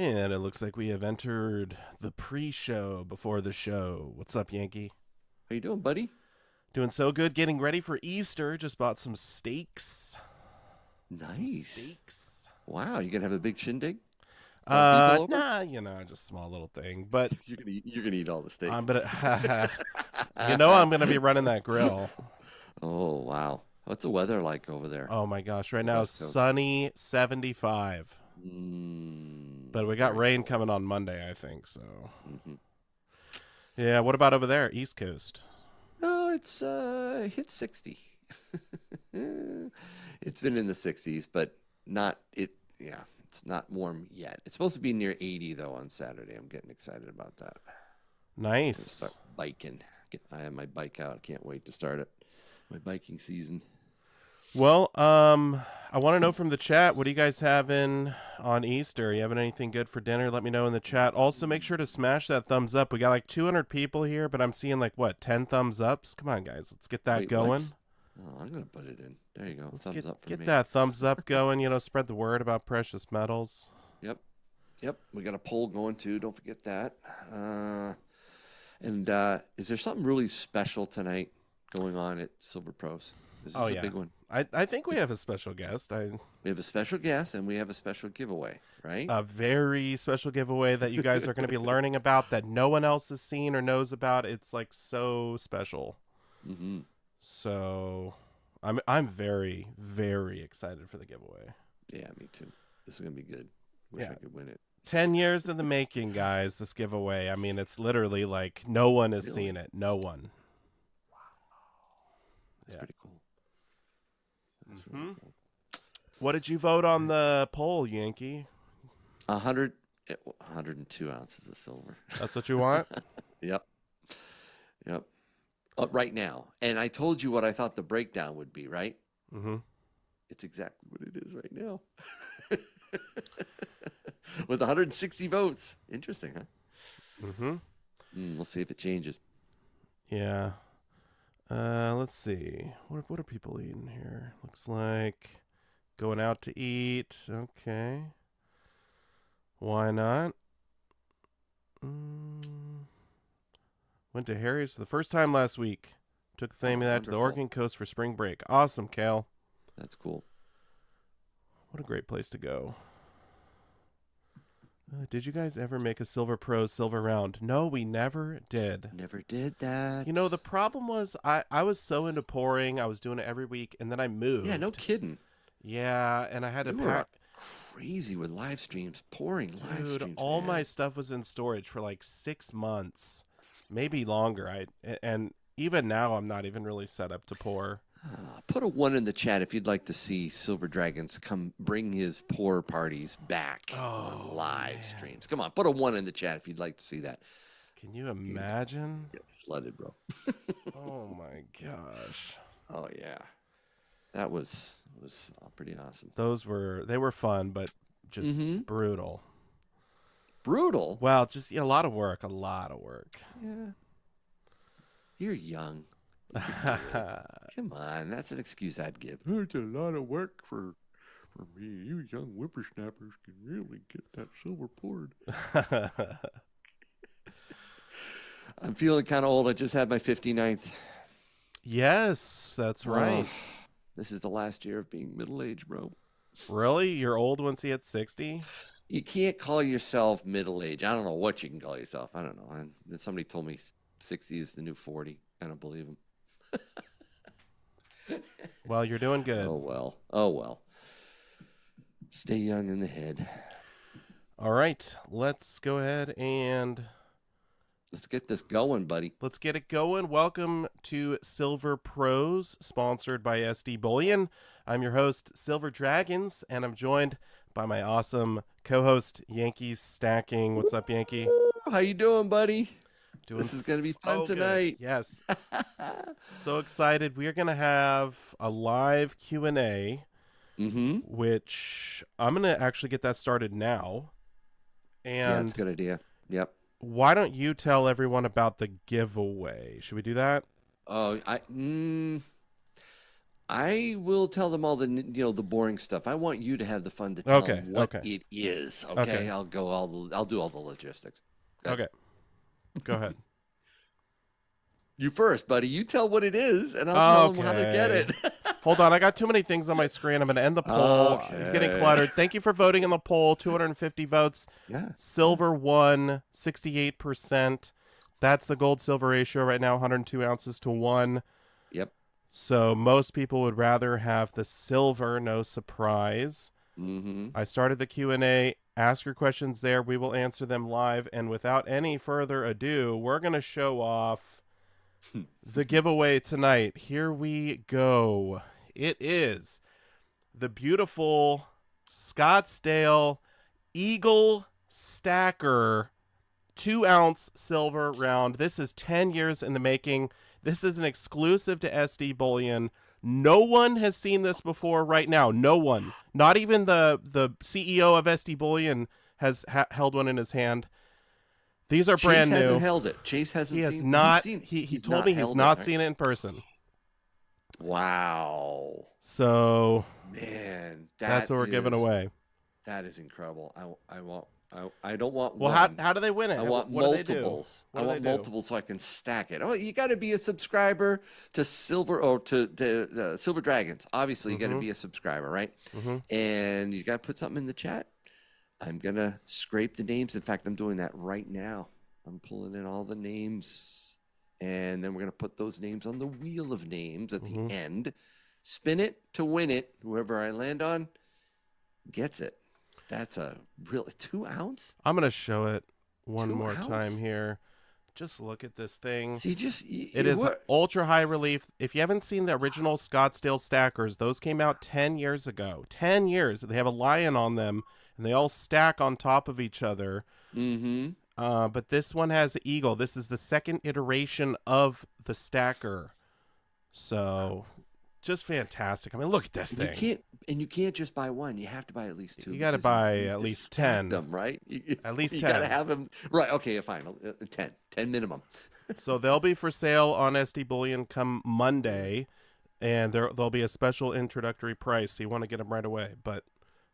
And it looks like we have entered the pre-show before the show. What's up, Yankee? How you doing, buddy? Doing so good. Getting ready for Easter. Just bought some steaks. Some Nice. steaks. Wow, you gonna have a big shindig? A lot of people over? Nah, just a small little thing. But You're gonna eat all the steaks. I'm gonna, I'm gonna be running that grill. Oh wow, what's the weather like over there? Oh my gosh! Right The now, West Coast. sunny, 75. But we got Very rain cool. coming on Monday, I think. So Mhm. yeah. What about over there, East Coast? Oh, it's hit 60. It's been in the 60s, but not it. Yeah, it's not warm yet. It's supposed to be near 80 though on Saturday. I'm getting excited about that. Gonna Nice. start biking. I have my bike out. I can't wait to start it. My biking season. Well, I want to know from the chat, what are you guys having on Easter? You having anything good for dinner? Let me know in the chat. Also, make sure to smash that thumbs up. We got like 200 people here, but I'm seeing like, what, 10 thumbs ups? Come on, guys. Let's get that Wait, what? going. Oh, I'm gonna put it in. There you go. Let's Thumbs up for get me. that thumbs up going. Spread the word about precious metals. Yep. Yep. We got a poll going too. Don't forget that. And is there something really special tonight going on at Silver Pros? Is this Oh, a yeah. big one? I think we have a special guest. We have a special guest and we have a special giveaway, right? A very special giveaway that you guys are going to be learning about that no one else has seen or knows about. It's like so special. Mm-hmm. So I'm very, very excited for the giveaway. Yeah, me too. This is gonna be good. Wish Yeah. I could win it. 10 years in the making, guys, this giveaway. I mean, it's literally like no one has Really? seen it. No one. That's Yeah. pretty cool. That's really Mhm. cool. What did you vote on the poll, Yankee? 102 ounces of silver. That's what you want? Yep. Yep. Right now. And I told you what I thought the breakdown would be, right? Mm-hmm. It's exactly what it is right now. With 160 votes. Interesting, huh? Mm-hmm. We'll see if it changes. Yeah. Let's see. What are people eating here? Looks like going out to eat. Okay. Why not? Went to Harry's for the first time last week. Took the family that to the Wonderful. Oregon coast for spring break. Awesome, Cal. That's cool. What a great place to go. Did you guys ever make a Silver Pros silver round? No, we never did. Never did that. The problem was I was so into pouring. I was doing it every week, and then I moved. Yeah, no kidding. Yeah, and I had to You were pack. crazy with live streams, pouring live Dude, streams. all man. my stuff was in storage for like 6 months, maybe longer. And even now, I'm not even really set up to pour. Put a 1 in the chat if you'd like to see Silver Dragons come bring his pour parties back on live man. streams. Come on, put a 1 in the chat if you'd like to see that. Can you imagine? Get flooded, bro. Oh my gosh. Oh yeah, that was pretty awesome. They were fun, but just Mhm. brutal. Brutal. Well, just a lot of work. Yeah. You're young. Come on, that's an excuse I'd give. It's a lot of work for me. You young whippersnappers can really get that silver poured. I'm feeling kind of old. I just had my 59th. Yes, that's right. This is the last year of being middle-aged, bro. Really? You're old once you hit 60? You can't call yourself middle-aged. I don't know what you can call yourself. I don't know. And then somebody told me 60 is the new 40. I don't believe them. Well, you're doing good. Oh, well. Oh, well. Stay young in the head. All right, let's go ahead and Let's get this going, buddy. let's get it going. Welcome to Silver Pros, sponsored by SD Bullion. I'm your host, Silver Dragons, and I'm joined by my awesome co-host, Yankee Stacking. What's up, Yankee? How you doing, buddy? Doing This is gonna be so fun good. tonight. Yes. So excited. We are going to have a live Q&A, Mm-hmm. which I'm going to actually get that started now. Yeah, And that's a good idea. Yep. why don't you tell everyone about the giveaway? Should we do that? Oh, I will tell them all the boring stuff. I want you to have the fun to tell Okay, them what okay, it is. okay, Okay, I'll do all the logistics. Good. okay. Go ahead. You first, buddy. You tell what it is, and I'll tell them how to get Okay. it. Hold on, I got too many things on my screen. I'm going to end the poll. I'm getting Okay. cluttered. Thank you for voting in the poll. 250 votes. Yeah. Silver won 68%. That's the gold silver ratio right now, 102 ounces to 1. Yep. So most people would rather have the silver, no surprise. Mm-hmm. I started the Q&A. Ask your questions there. We will answer them live. And without any further ado, we're going to show off the giveaway tonight. Here we go. It is the beautiful Scottsdale Eagle Stacker 2-ounce silver round. This is 10 years in the making. This is an exclusive to SD Bullion. No one has seen this before right now. No one. Not even the CEO of SD Bullion has held one in his hand. These are brand Chase new. hasn't held it. Chase hasn't He has seen. not. He's seen, He he's told not me he's held not it, right? seen it in person. Wow, So man, that's what we're giving away. That is incredible. I don't want Well, one. how do they win it? I want What do they do? multiples. What I do want they do? multiples so I can stack it. Oh, you got to be a subscriber to Silver or to Silver Dragons. Obviously, you got to be a subscriber, right? And you got to put something in the chat. I'm gonna scrape the names. In fact, I'm doing that right now. I'm pulling in all the names, and then we're gonna put those names on the wheel of names at the end. Spin it to win it. Whoever I land on gets it. That's a really 2-ounce. I'm gonna show it one 2 more ounce? time here. Just look at this thing. So It is ultra high relief. If you haven't seen the original Scottsdale stackers, those came out 10 years ago. 10 years. They have a lion on them, and they all stack on top of each other. But this one has the eagle. This is the second iteration of the stacker. So, just fantastic. I mean, look at this thing. You can't just buy one. You have to buy at least 2. You got to buy at least 10. Them, right? At least 10. You got to have them. Right. Okay. Fine. 10. 10 minimum. So they'll be for sale on SD Bullion come Monday, and there'll be a special introductory price. So you want to get them right away. But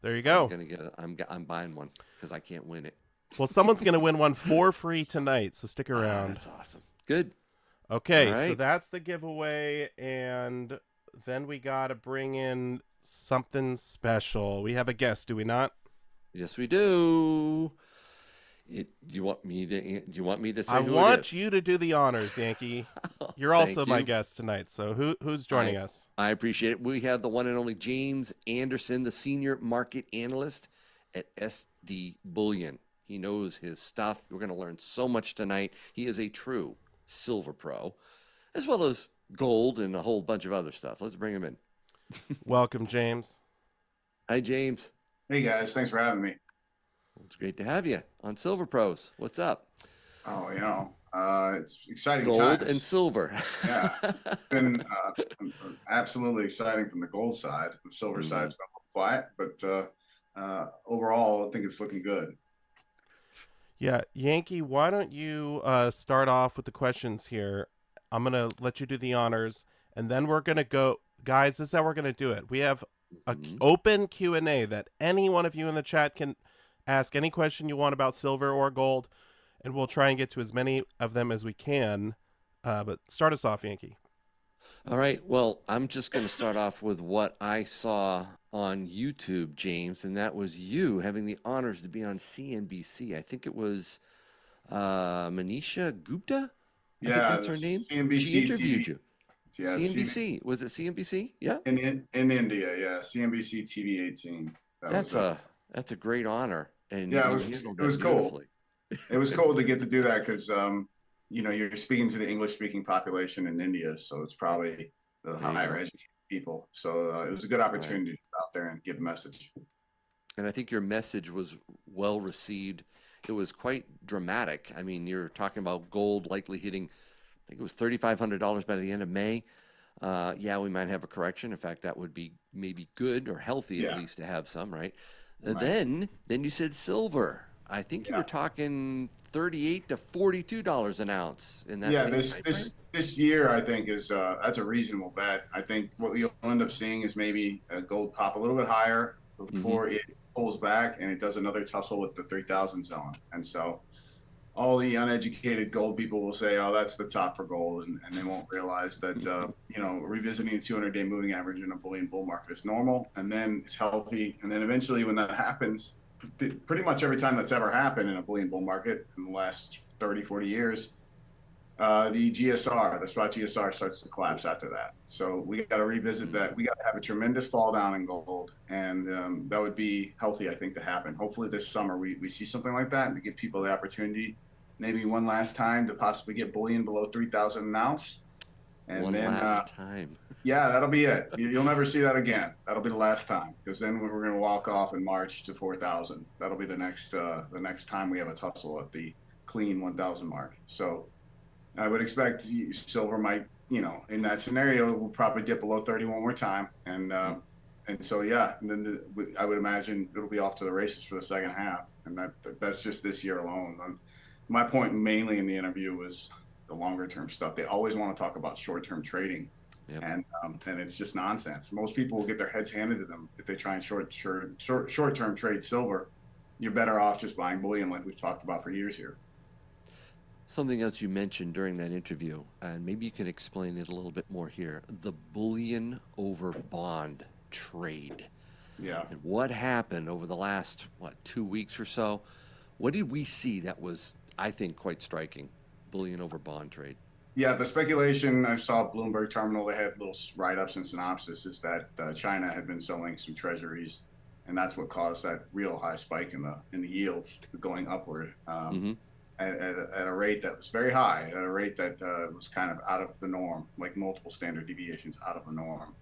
there you go. I'm buying one because I can't win it. Well, someone's going to win one for free tonight, so stick around. That's awesome. Good. Okay, right. so that's the giveaway, and then we got to bring in something special. We have a guest, do we not? Yes, we do. Do you want me to say I who want it is? you to do the honors, Yankee. You're also Thank my you. guest tonight, so who's joining us? I appreciate it. We have the one and only James Anderson, the senior market analyst at SD Bullion. He knows his stuff. We're going to learn so much tonight. He is a true silver pro, as well as gold and a whole bunch of other stuff. Let's bring him in. Welcome, James. Hi, James. Hey guys, thanks for having me. It's great to have you on Silver Pros. What's up? Oh, it's exciting Gold times. and silver. Yeah, it's been absolutely exciting from the gold side. The silver side's been a little quiet, but overall, I think it's looking good. Yeah, Yankee, why don't you start off with the questions here? I'm going to let you do the honors, and then we're going to go. Guys, this is how we're going to do it. We have an open Q&A that any one of you in the chat can ask any question you want about silver or gold, and we'll try and get to as many of them as we can. But start us off, Yankee. All right. Well, I'm just going to start off with what I saw on YouTube, James, and that was you having the honors to be on CNBC. I think it was Manisha Gupta. I think that's her name. CNBC She interviewed TV. you. Yeah, CNBC. Was it CNBC? Yeah. in India. Yeah, CNBC TV 18. That's a great honor. And Yeah, it you was handled it was that cool. beautifully. It was cool to get to do that because you're speaking to the English speaking population in India, so it's probably the higher educated people. So it was a good opportunity to go out there and give a message. And I think your message was well received. It was quite dramatic. I mean, you're talking about gold likely hitting, I think it was $3,500 by the end of May. Yeah, we might have a correction. In fact, that would be maybe good or healthy at least to have some, right? Right. Then you said silver. I think you Yeah. were talking $38 to $42 an ounce in that Yeah, same time frame. this year I think is that's a reasonable bet. I think what you'll end up seeing is maybe gold pop a little bit higher Mm-hmm. before it pulls back and it does another tussle with the 3,000 zone. And so all the uneducated gold people will say, "Oh, that's the top for gold," and they won't realize that revisiting the 200-day moving average in a bullion bull market is normal, and then it's healthy, and then eventually, when that happens, pretty much every time that's ever happened in a bullion bull market in the last 30, 40 years, the GSR, the spot GSR, starts to collapse after that. So we got to revisit that. We got to have a tremendous fall down in gold, and that would be healthy, I think, to happen. Hopefully this summer we see something like that, and to give people the opportunity, maybe one last time, to possibly get bullion below 3,000 an ounce, and One then last time. yeah, that'll be it. You'll never see that again. That'll be the last time, because then we're going to walk off in March to 4,000. That'll be the next time we have a tussle at the clean 1,000 mark. So I would expect silver might, in that scenario, will probably dip below 30 one more time, and so yeah, and then I would imagine it'll be off to the races for the second half, and that's just this year alone. My point mainly in the interview was the longer term stuff. They always want to talk about short term trading, Yep. and it's just nonsense. Most people will get their heads handed to them if they try and short term trade silver. You're better off just buying bullion, like we've talked about for years here. Something else you mentioned during that interview, and maybe you can explain it a little bit more here, the bullion over bond trade. Yeah. And what happened over the last, 2 weeks or so? What did we see that was, I think, quite striking? Bullion over bond trade. Yeah, the speculation, I saw Bloomberg Terminal, they had little write-ups and synopsis, is that China had been selling some treasuries, and that's what caused that real high spike in the yields going upward. At a rate that was very high, at a rate that was kind of out of the norm, like multiple standard deviations out of the norm.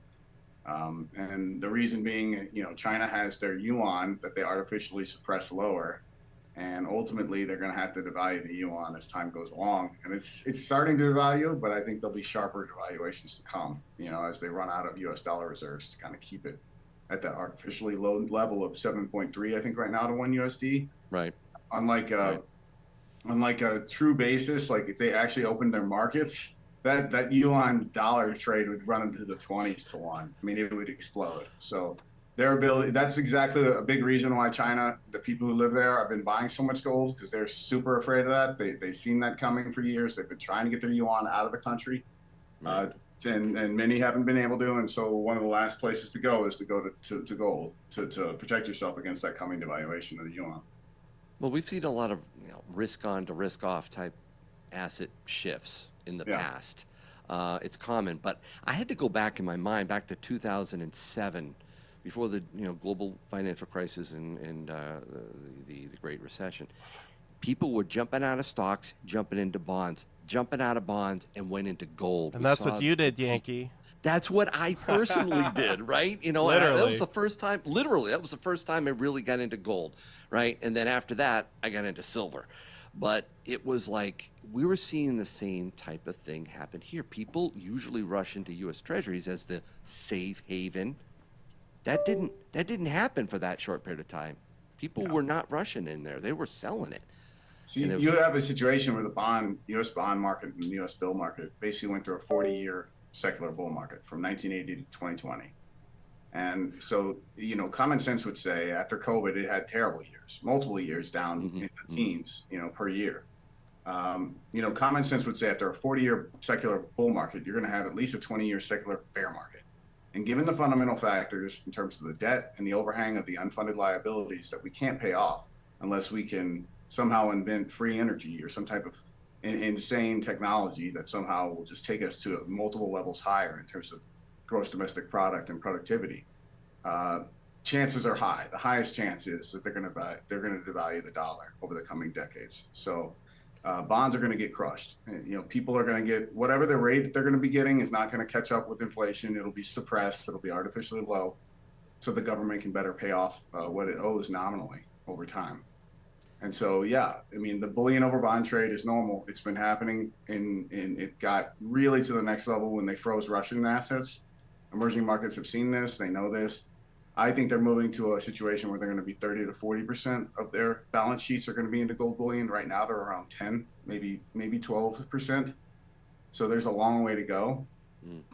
And the reason being, China has their yuan that they artificially suppress lower, and ultimately they're going to have to devalue the yuan as time goes along. And it's starting to devalue, but I think there'll be sharper devaluations to come, as they run out of U.S. dollar reserves to kind of keep it at that artificially low level of 7.3, I think, right now to 1 USD. Right. Unlike a true basis, like if they actually opened their markets, that yuan dollar trade would run into the 20s to 1. I mean, it would explode. So their ability, that's exactly a big reason why China, the people who live there, have been buying so much gold, because they're super afraid of that. They've seen that coming for years. They've been trying to get their yuan out of the country. Right. And many haven't been able to. And so one of the last places to go is to go to gold to protect yourself against that coming devaluation of the yuan. Well, we've seen a lot of risk on to risk off type asset shifts in the past. It's common, but I had to go back in my mind back to 2007, before the global financial crisis and the Great Recession. People were jumping out of stocks, jumping into bonds, jumping out of bonds, and went into gold. And that's what you did, Yankee. That's what I personally did, right? Literally. That was the first time, literally, that was the first time I really got into gold, right? And then after that, I got into silver. But it was like we were seeing the same type of thing happen here. People usually rush into U.S. Treasuries as the safe haven. That didn't happen for that short period of time. People were not rushing in there. They were selling it. So you have a situation where the U.S. bond market and the U.S. bill market basically went through a 40-year secular bull market from 1980 to 2020. And so, common sense would say after COVID, it had terrible years, multiple years down in the teens, per year. Common sense would say after a 40-year secular bull market, you're going to have at least a 20-year secular bear market. And given the fundamental factors in terms of the debt and the overhang of the unfunded liabilities that we can't pay off unless we can somehow invent free energy or some type of insane technology that somehow will just take us to multiple levels higher in terms of gross domestic product and productivity, chances are high. The highest chance is that they're going to devalue the dollar over the coming decades. So bonds are going to get crushed. People are going to get whatever the rate that they're going to be getting is not going to catch up with inflation. It'll be suppressed. It'll be artificially low, so the government can better pay off what it owes nominally over time. And so, the bullion over bond trade is normal. It's been happening, and it got really to the next level when they froze Russian assets. Emerging markets have seen this. They know this. I think they're moving to a situation where they're going to be 30 to 40% of their balance sheets are going to be into gold bullion. Right now, they're around 10, maybe 12%. So there's a long way to go.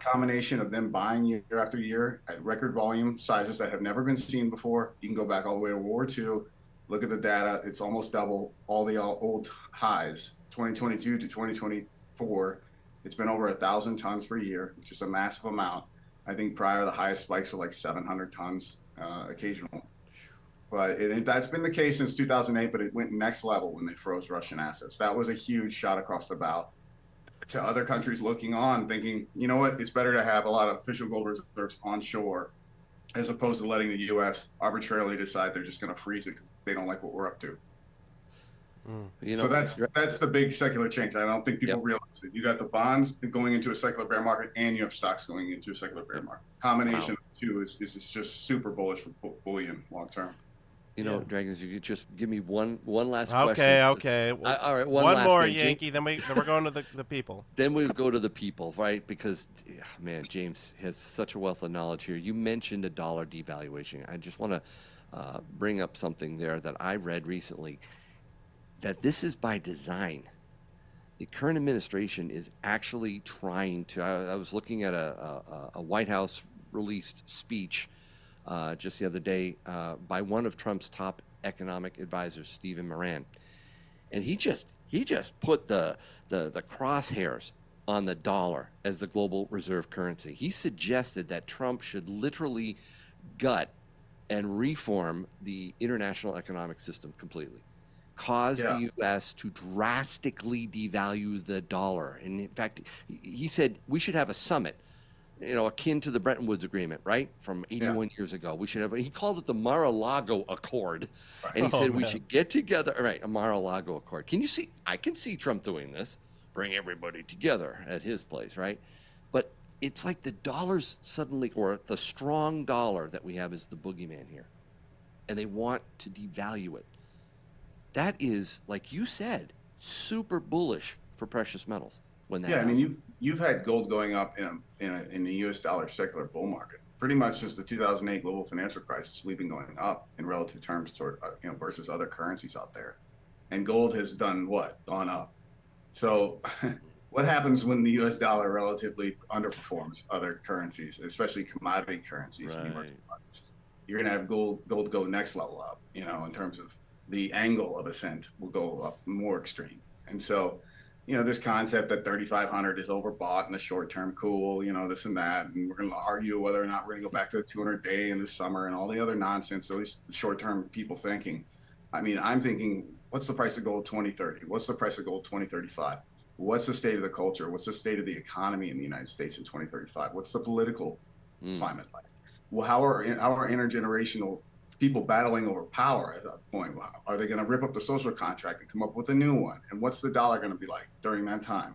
Combination of them buying year after year at record volume sizes that have never been seen before. You can go back all the way to World War II. Look at the data; it's almost double all the old highs. 2022 to 2024, it's been over 1,000 tons per year, which is a massive amount. I think prior the highest spikes were like 700 tons occasional. But that's been the case since 2008, but it went next level when they froze Russian assets. That was a huge shot across the bow to other countries looking on, thinking, you know what, it's better to have a lot of official gold reserves onshore as opposed to letting the U.S. arbitrarily decide they're just going to freeze it because they don't like what we're up to. You know, so that's the big secular change. I don't think people realize it. You got the bonds going into a secular bear market, and you have stocks going into a secular bear market. Combination of the two is just super bullish for bullion long term. You know, Dragons, you could just give me one last question. Okay. Well, all right, one more, Yankee. Then we're going to the people. Then we go to the people, right? Because, man, James has such a wealth of knowledge here. You mentioned a dollar devaluation. I just want to bring up something there that I read recently, that this is by design. The current administration is actually trying to. I was looking at a White House released speech just the other day by one of Trump's top economic advisors, Stephen Moran, and he just put the crosshairs on the dollar as the global reserve currency. He suggested that Trump should literally gut and reform the international economic system completely, cause the U.S. to drastically devalue the dollar. And in fact, he said we should have a summit, you know, akin to the Bretton Woods Agreement, right? From 81 years ago. We should have, he called it the Mar-a-Lago Accord. And he said we should get together, right, a Mar-a-Lago Accord. Can you see, I can see Trump doing this, bring everybody together at his place, right? But it's like the dollar's suddenly, or the strong dollar that we have is the boogeyman here. And they want to devalue it. That is, like you said, super bullish for precious metals. When that happens. I mean, you've had gold going up in the U.S. dollar secular bull market pretty much since the 2008 global financial crisis. We've been going up in relative terms toward versus other currencies out there, and gold has done what? Gone up. So, what happens when the U.S. dollar relatively underperforms other currencies, especially commodity currencies? Right. You're going to have gold go next level up. You know, in terms of the angle of ascent will go up more extreme, and so. You know, this concept that 3,500 is overbought in the short term, cool, you know, this and that. And we're going to argue whether or not we're going to go back to the 200-day in the summer and all the other nonsense. So these short term people thinking. I mean, I'm thinking, what's the price of gold 2030? What's the price of gold 2035? What's the state of the culture? What's the state of the economy in the United States in 2035? What's the political climate like? Well, how are intergenerational people battling over power at that point? Are they going to rip up the social contract and come up with a new one? And what's the dollar going to be like during that time?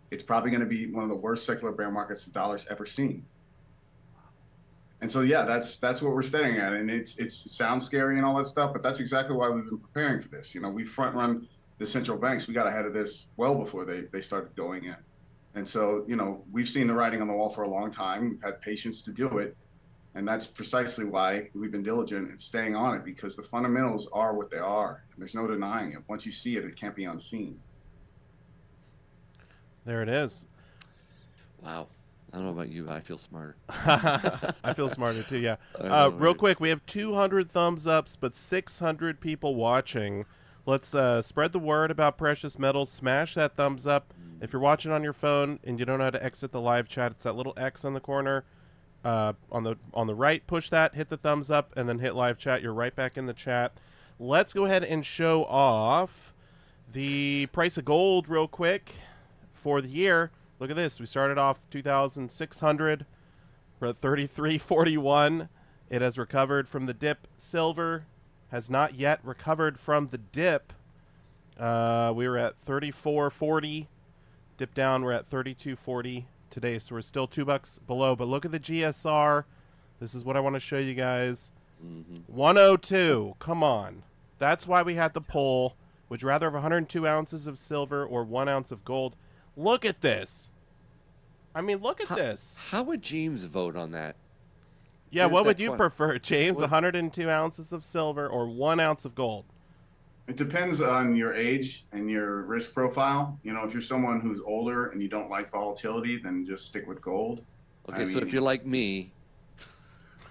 It's probably going to be one of the worst secular bear markets the dollar's ever seen. And so, that's what we're staring at. And it sounds scary and all that stuff, but that's exactly why we've been preparing for this. You know, we front run the central banks. We got ahead of this well before they started going in. And so, you know, we've seen the writing on the wall for a long time. We've had patience to do it. And that's precisely why we've been diligent in staying on it, because the fundamentals are what they are. There's no denying it. Once you see it, it can't be unseen. There it is. Wow. I don't know about you, but I feel smarter. I feel smarter too, yeah. Real quick, we have 200 thumbs ups, but 600 people watching. Let's spread the word about precious metals. Smash that thumbs up. If you're watching on your phone and you don't know how to exit the live chat, it's that little X on the corner. On the right, push that, hit the thumbs up, and then hit live chat. You're right back in the chat. Let's go ahead and show off the price of gold real quick for the year. Look at this. We started off 2,600. We're at 33.41. It has recovered from the dip. Silver has not yet recovered from the dip. We were at 34.40. Dip down. We're at 32.40. Today, so we're still $2 below, but look at the GSR. This is what I want to show you guys. 102. Come on. That's why we had the poll. Would you rather have 102 ounces of silver or 1 ounce of gold? Look at this. I mean, look at this. How would James vote on that? Yeah, Here's what that would you prefer, James? What? 102 ounces of silver or 1 ounce of gold? It depends on your age and your risk profile. You know, if you're someone who's older and you don't like volatility, then just stick with gold. Okay, I so if mean, you're like me,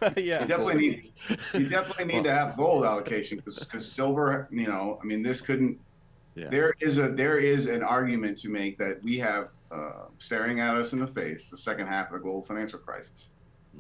you Yeah. go definitely gold. need you definitely need Well, to have gold allocation because silver, you know, I mean, this couldn't. yeah. There is an argument to make that we have staring at us in the face the second half of the global financial crisis,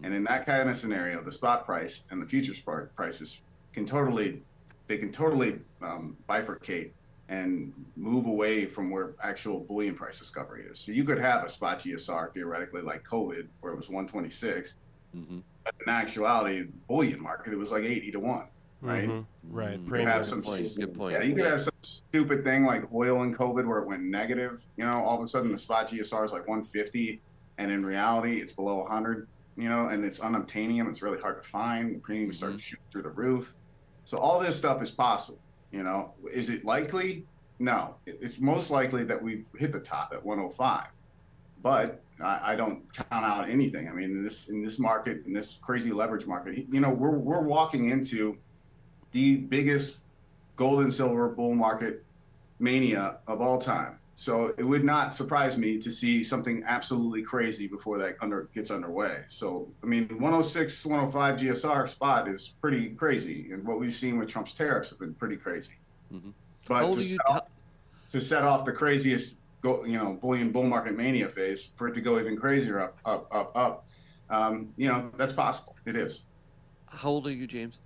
and in that kind of scenario, the spot price and the futures prices can totally bifurcate and move away from where actual bullion price discovery is. So you could have a spot GSR theoretically like COVID, where it was 126, Mm-hmm. but in actuality, the bullion market it was like 80 to 1, right? Right. You could have Premiums. some Good point. yeah, you could have some stupid thing like oil in COVID where it went negative. You know, all of a sudden the spot GSR is like 150, and in reality it's below 100. You know, and it's unobtainium. It's really hard to find. The premiums start to shoot through the roof. So all this stuff is possible. You know, is it likely? No, it's most likely that we've hit the top at 105. But I don't count out anything. I mean, in this market, in this crazy leverage market, you know, we're walking into the biggest gold and silver bull market mania of all time. So it would not surprise me to see something absolutely crazy before that gets underway. So, I mean, 106, 105 GSR spot is pretty crazy. And what we've seen with Trump's tariffs have been pretty crazy. Mm-hmm. But to set off the craziest, bullion bull market mania phase, for it to go even crazier up, you know, that's possible. It is. How old are you, James?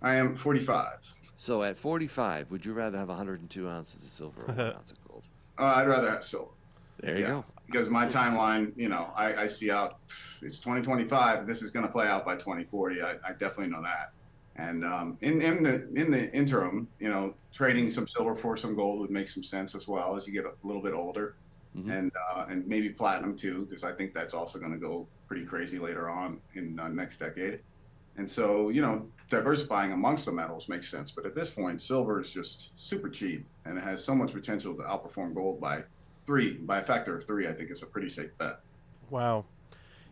I am 45. So at 45, would you rather have 102 ounces of silver or 1 ounce of gold? I'd rather have silver. There you go. Because my timeline, you know, I see out, it's 2025. This is going to play out by 2040. I definitely know that. And in the interim, you know, trading some silver for some gold would make some sense as well as you get a little bit older, and maybe platinum too, because I think that's also going to go pretty crazy later on in next decade. And so, you know, diversifying amongst the metals makes sense. But at this point, silver is just super cheap, and it has so much potential to outperform gold by a factor of 3. I think it's a pretty safe bet. Wow.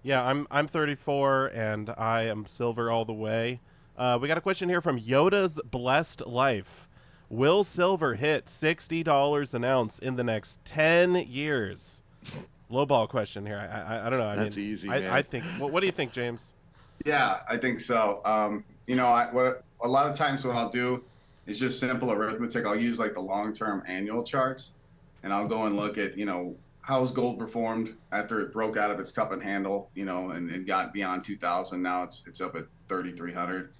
Yeah, I'm 34 and I am silver all the way. We got a question here from Yoda's Blessed Life. Will silver hit $60 an ounce in the next 10 years? Lowball question here. I don't know. That's easy, man. I think. What do you think, James? Yeah, I think so. You know, what a lot of times what I'll do is just simple arithmetic. I'll use like the long-term annual charts, and I'll go and look at, you know, how's gold performed after it broke out of its cup and handle, you know, and got beyond 2,000. Now it's up at 3,300.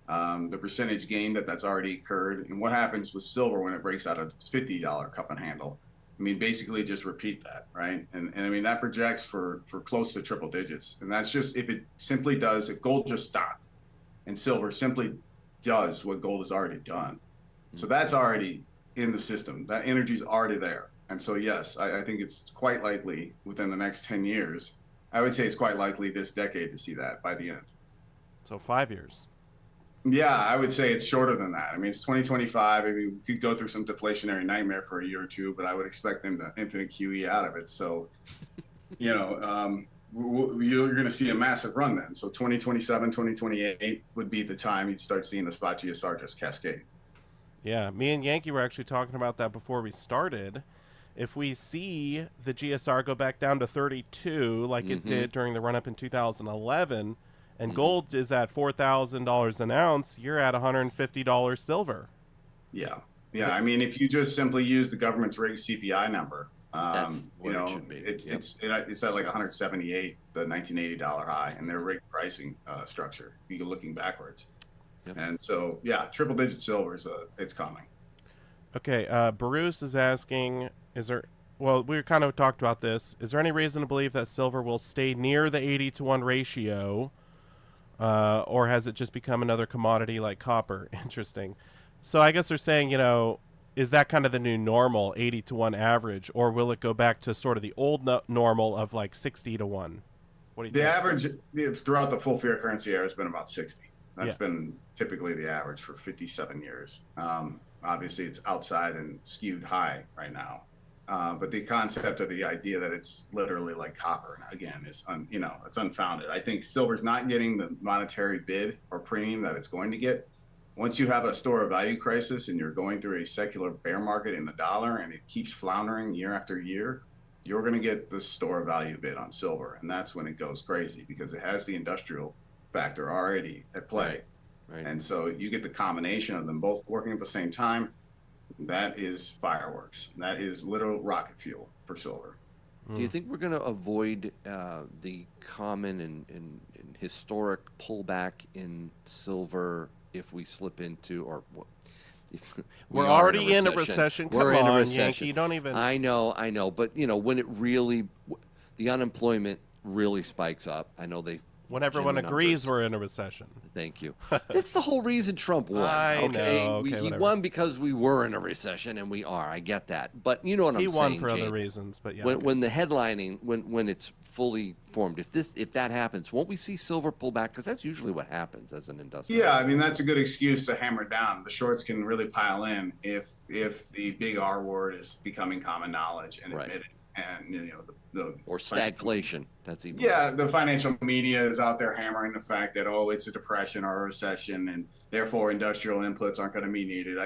The percentage gain that's already occurred, and what happens with silver when it breaks out of its $50 cup and handle. I mean, basically just repeat that, right? And I mean, that projects for close to triple digits. And that's just if gold just stopped and silver simply does what gold has already done. So that's already in the system. That energy is already there. And so, yes, I think it's quite likely within the next 10 years. I would say it's quite likely this decade to see that by the end. So 5 years. Yeah, I would say it's shorter than that. I mean, it's 2025. I mean, we could go through some deflationary nightmare for a year or two, but I would expect them to infinite QE out of it. So, you know, you're going to see a massive run then. So 2027, 2028 would be the time you'd start seeing the spot GSR just cascade. Yeah, me and Yankee were actually talking about that before we started. If we see the GSR go back down to 32 like it did during the run-up in 2011, and gold is at $4,000 an ounce, you're at $150 silver. Yeah. Yeah. I mean, if you just simply use the government's rigged CPI number, you know, it should be. it's at like 178, the $1980 high, and their rigged pricing structure, you're looking backwards. Yep. And so, yeah, triple digit silver it's coming. Okay. Bruce is asking, well, we kind of talked about this. Is there any reason to believe that silver will stay near the 80-to-1 ratio? Or has it just become another commodity like copper? Interesting. So I guess they're saying, you know, is that kind of the new normal, 80-to-1 average, or will it go back to sort of the old normal of like 60-to-1? What do you think? The average throughout the full fiat currency era has been about 60. That's been typically the average for 57 years. Obviously, it's outside and skewed high right now. But the concept of the idea that it's literally like copper, again, is it's unfounded. I think silver's not getting the monetary bid or premium that it's going to get. Once you have a store of value crisis and you're going through a secular bear market in the dollar and it keeps floundering year after year, you're going to get the store of value bid on silver, and that's when it goes crazy because it has the industrial factor already at play. Right. And so you get the combination of them both working at the same time. That is fireworks. That is literal rocket fuel for silver. Do you think we're going to avoid the common and historic pullback in silver if we slip into, or if we're already in a recession? Come on, Yankee, you don't even. I know, but when it really, the unemployment really spikes up. I know they. When everyone agrees we're in a recession. Thank you. That's the whole reason Trump won. I know. He won because we were in a recession, and we are. I get that. But you know what I'm saying, He won for other reasons, but yeah. When the headlining, when it's fully formed, if that happens, won't we see silver pull back? Because that's usually what happens as an industrial. Yeah, I mean, that's a good excuse to hammer down. The shorts can really pile in if the big R word is becoming common knowledge and admitted. And or stagflation. That's even the financial media is out there hammering the fact that it's a depression or a recession, and therefore industrial inputs aren't going to be needed.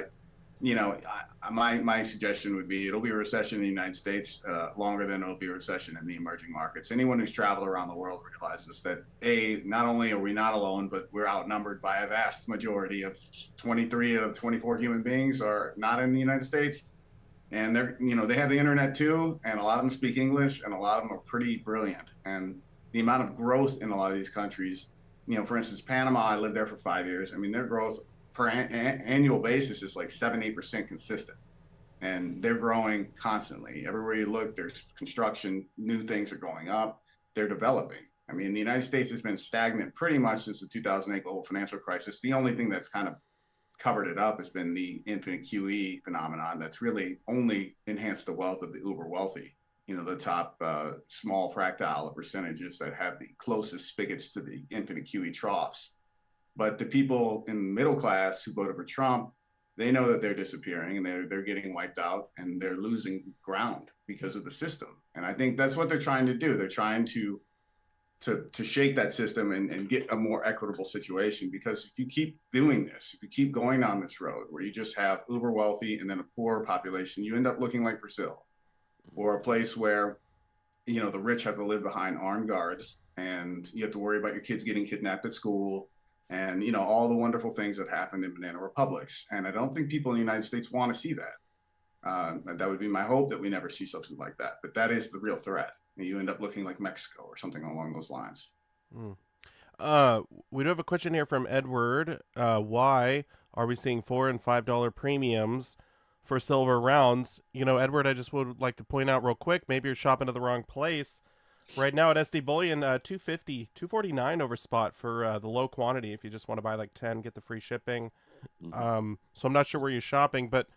My suggestion would be it'll be a recession in the United States longer than it'll be a recession in the emerging markets. Anyone who's traveled around the world realizes that not only are we not alone, but we're outnumbered by a vast majority of 23 out of 24 human beings are not in the United States. And they have the internet too, and a lot of them speak English, and a lot of them are pretty brilliant. And the amount of growth in a lot of these countries, for instance, Panama, I lived there for 5 years. I mean, their growth per annual basis is like 7-8% consistent, and they're growing constantly. Everywhere you look, there's construction, new things are going up, they're developing. I mean, the United States has been stagnant pretty much since the 2008 global financial crisis. The only thing that's kind of covered it up has been the infinite QE phenomenon that's really only enhanced the wealth of the uber wealthy, the top small fractile of percentages that have the closest spigots to the infinite QE troughs. But the people in the middle class who voted for Trump, they know that they're disappearing and they're getting wiped out and they're losing ground because of the system. And I think that's what they're trying to do. They're trying to shake that system and get a more equitable situation, because if you keep doing this, if you keep going down this road where you just have uber wealthy and then a poor population, you end up looking like Brazil, or a place where the rich have to live behind armed guards and you have to worry about your kids getting kidnapped at school and all the wonderful things that happened in banana republics. And I don't think people in the United States want to see that. That would be my hope, that we never see something like that, but that is the real threat. You end up looking like Mexico or something along those lines. We do have a question here from Edward. Why are we seeing $4 and $5 premiums for silver rounds? Edward, I just would like to point out real quick, maybe you're shopping to the wrong place. Right now at SD Bullion, $250, $249 over spot for the low quantity. If you just want to buy like 10, get the free shipping. So I'm not sure where you're shopping, but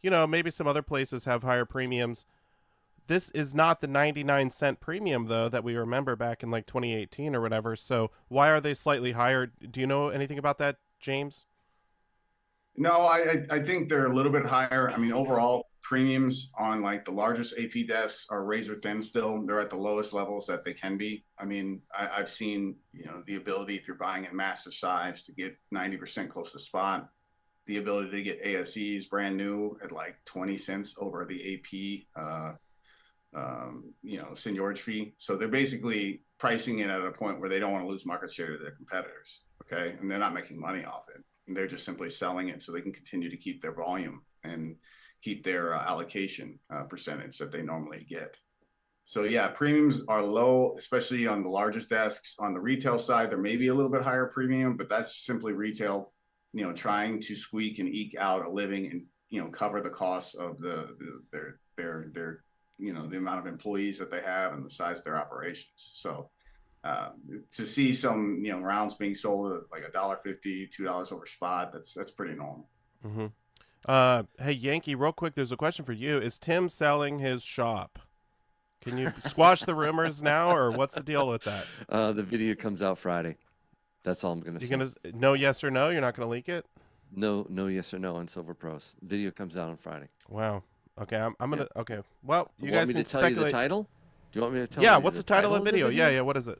maybe some other places have higher premiums. This is not the 99-cent premium, though, that we remember back in like 2018 or whatever. So why are they slightly higher? Do you know anything about that, James? No, I think they're a little bit higher. I mean, overall premiums on like the largest AP desks are razor thin still. They're at the lowest levels that they can be. I mean, I've seen, the ability, if you're buying in massive size, to get 90% close to spot. The ability to get ASEs brand new at like 20 cents over the AP seniorage fee. So they're basically pricing it at a point where they don't want to lose market share to their competitors. Okay. And they're not making money off it. And they're just simply selling it so they can continue to keep their volume and keep their allocation percentage that they normally get. So yeah, premiums are low, especially on the largest desks. On the retail side, there may be a little bit higher premium, but that's simply retail, trying to squeak and eke out a living and, cover the costs of their the amount of employees that they have and the size of their operations. So to see some rounds being sold at like $1.50, $2 over spot, that's pretty normal. Hey Yankee, real quick, there's a question for you. Is Tim selling his shop? Can you squash the rumors now, or what's the deal with that? The video comes out Friday. That's all I'm gonna say. You're gonna no yes or no? You're not gonna leak it? No yes or no on Silver Pros. Video comes out on Friday. Wow. Okay, I'm gonna. Okay, well, you You guys want me can to tell you the speculate. title? Do you want me to tell Yeah, you what's the title of the video? Yeah, yeah. What is it?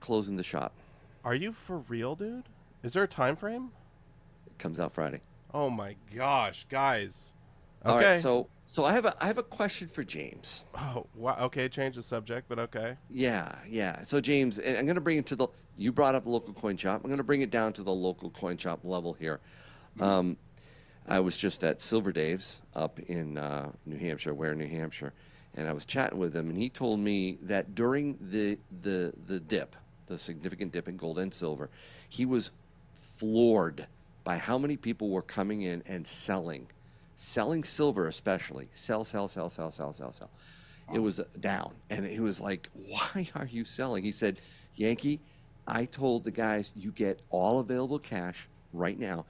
Closing the shop. Are you for real, dude? Is there a time frame? It comes out Friday. Oh my gosh, guys. All right, Okay. so I have a question for James. Oh, wow. Okay, change the subject, but okay. Yeah. So James, and I'm going to bring it to the. You brought up a local coin shop. I'm going to bring it down to the local coin shop level here. I was just at Silver Dave's up in New Hampshire, Ware, New Hampshire, and I was chatting with him, and he told me that during the dip, the significant dip in gold and silver, he was floored by how many people were coming in and selling silver, especially sell. It was down, and he was like, "Why are you selling?" He said, "Yankee, I told the guys you get all available cash right now."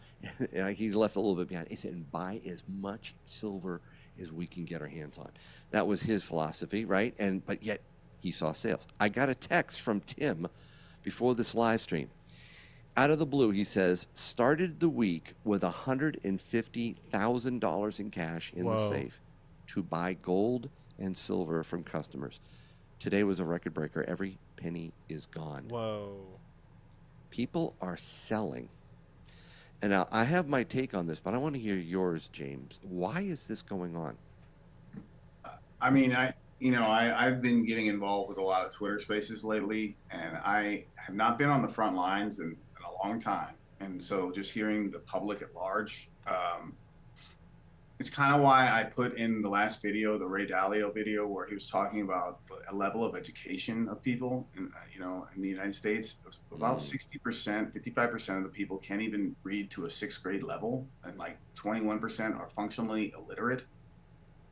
And he left a little bit behind. He said, "And buy as much silver as we can get our hands on." That was his philosophy, right? But yet he saw sales. I got a text from Tim before this live stream. Out of the blue, he says, started the week with $150,000 in cash in the safe to buy gold and silver from customers. Today was a record breaker. Every penny is gone. Whoa. People are selling. And now I have my take on this, but I want to hear yours, James. Why is this going on? I mean, I've been getting involved with a lot of Twitter spaces lately, and I have not been on the front lines in a long time. And so just hearing the public at large, it's kind of why I put in the last video, the Ray Dalio video, where he was talking about a level of education of people, in the United States. About 60%, 55% of the people can't even read to a 6th grade level, and like 21% are functionally illiterate.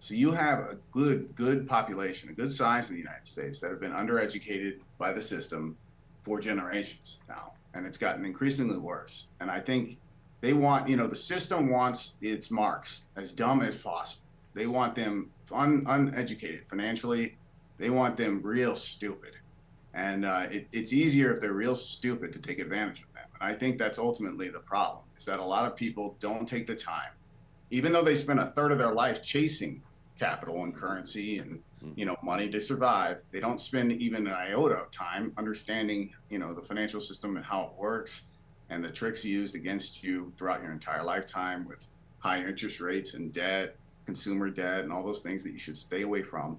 So you have a good population, a good size in the United States that have been undereducated by the system for generations now, and it's gotten increasingly worse. And I think they want, the system wants its marks as dumb as possible. They want them uneducated financially. They want them real stupid. And it's easier if they're real stupid to take advantage of them. And I think that's ultimately the problem, is that a lot of people don't take the time, even though they spend a third of their life chasing capital and currency and money to survive. They don't spend even an iota of time understanding the financial system and how it works, and the tricks used against you throughout your entire lifetime with high interest rates and debt, consumer debt, and all those things that you should stay away from.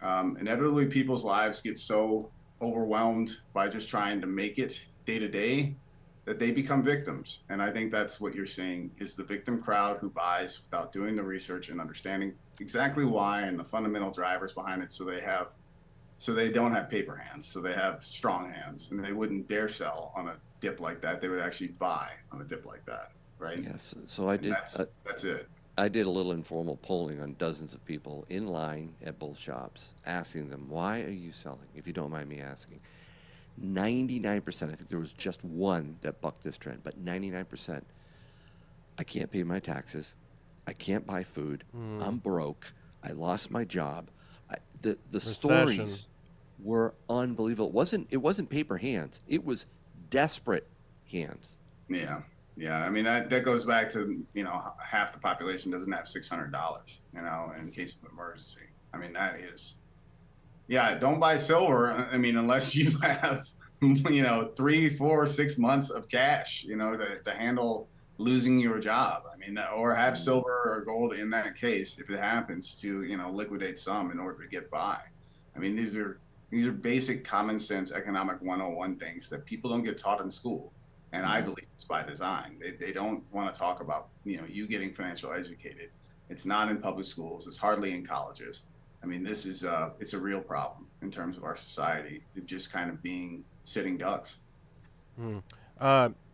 Inevitably, people's lives get so overwhelmed by just trying to make it day to day that they become victims. And I think that's what you're seeing, is the victim crowd who buys without doing the research and understanding exactly why and the fundamental drivers behind it. So they don't have paper hands, so they have strong hands, and they wouldn't dare sell on a dip like that. They would actually buy on a dip like that, right? Yes. So I did. That's it. I did a little informal polling on dozens of people in line at both shops, asking them, "Why are you selling?" If you don't mind me asking. 99%, I think there was just one that bucked this trend, but 99%, I can't pay my taxes, I can't buy food, I'm broke, I lost my job. The stories were unbelievable. It wasn't paper hands, it was desperate hands. Yeah. I mean, that goes back to, half the population doesn't have $600, in case of emergency. I mean, that is, don't buy silver. I mean, unless you have, 3, 4, 6 months of cash, to handle losing your job. I mean, or have silver or gold in that case, if it happens, to, liquidate some in order to get by. I mean, these are basic common sense economic 101 things that people don't get taught in school. And I believe it's by design. They don't want to talk about, you getting financial educated. It's not in public schools. It's hardly in colleges. I mean, this is it's a real problem in terms of our society, just kind of being sitting ducks.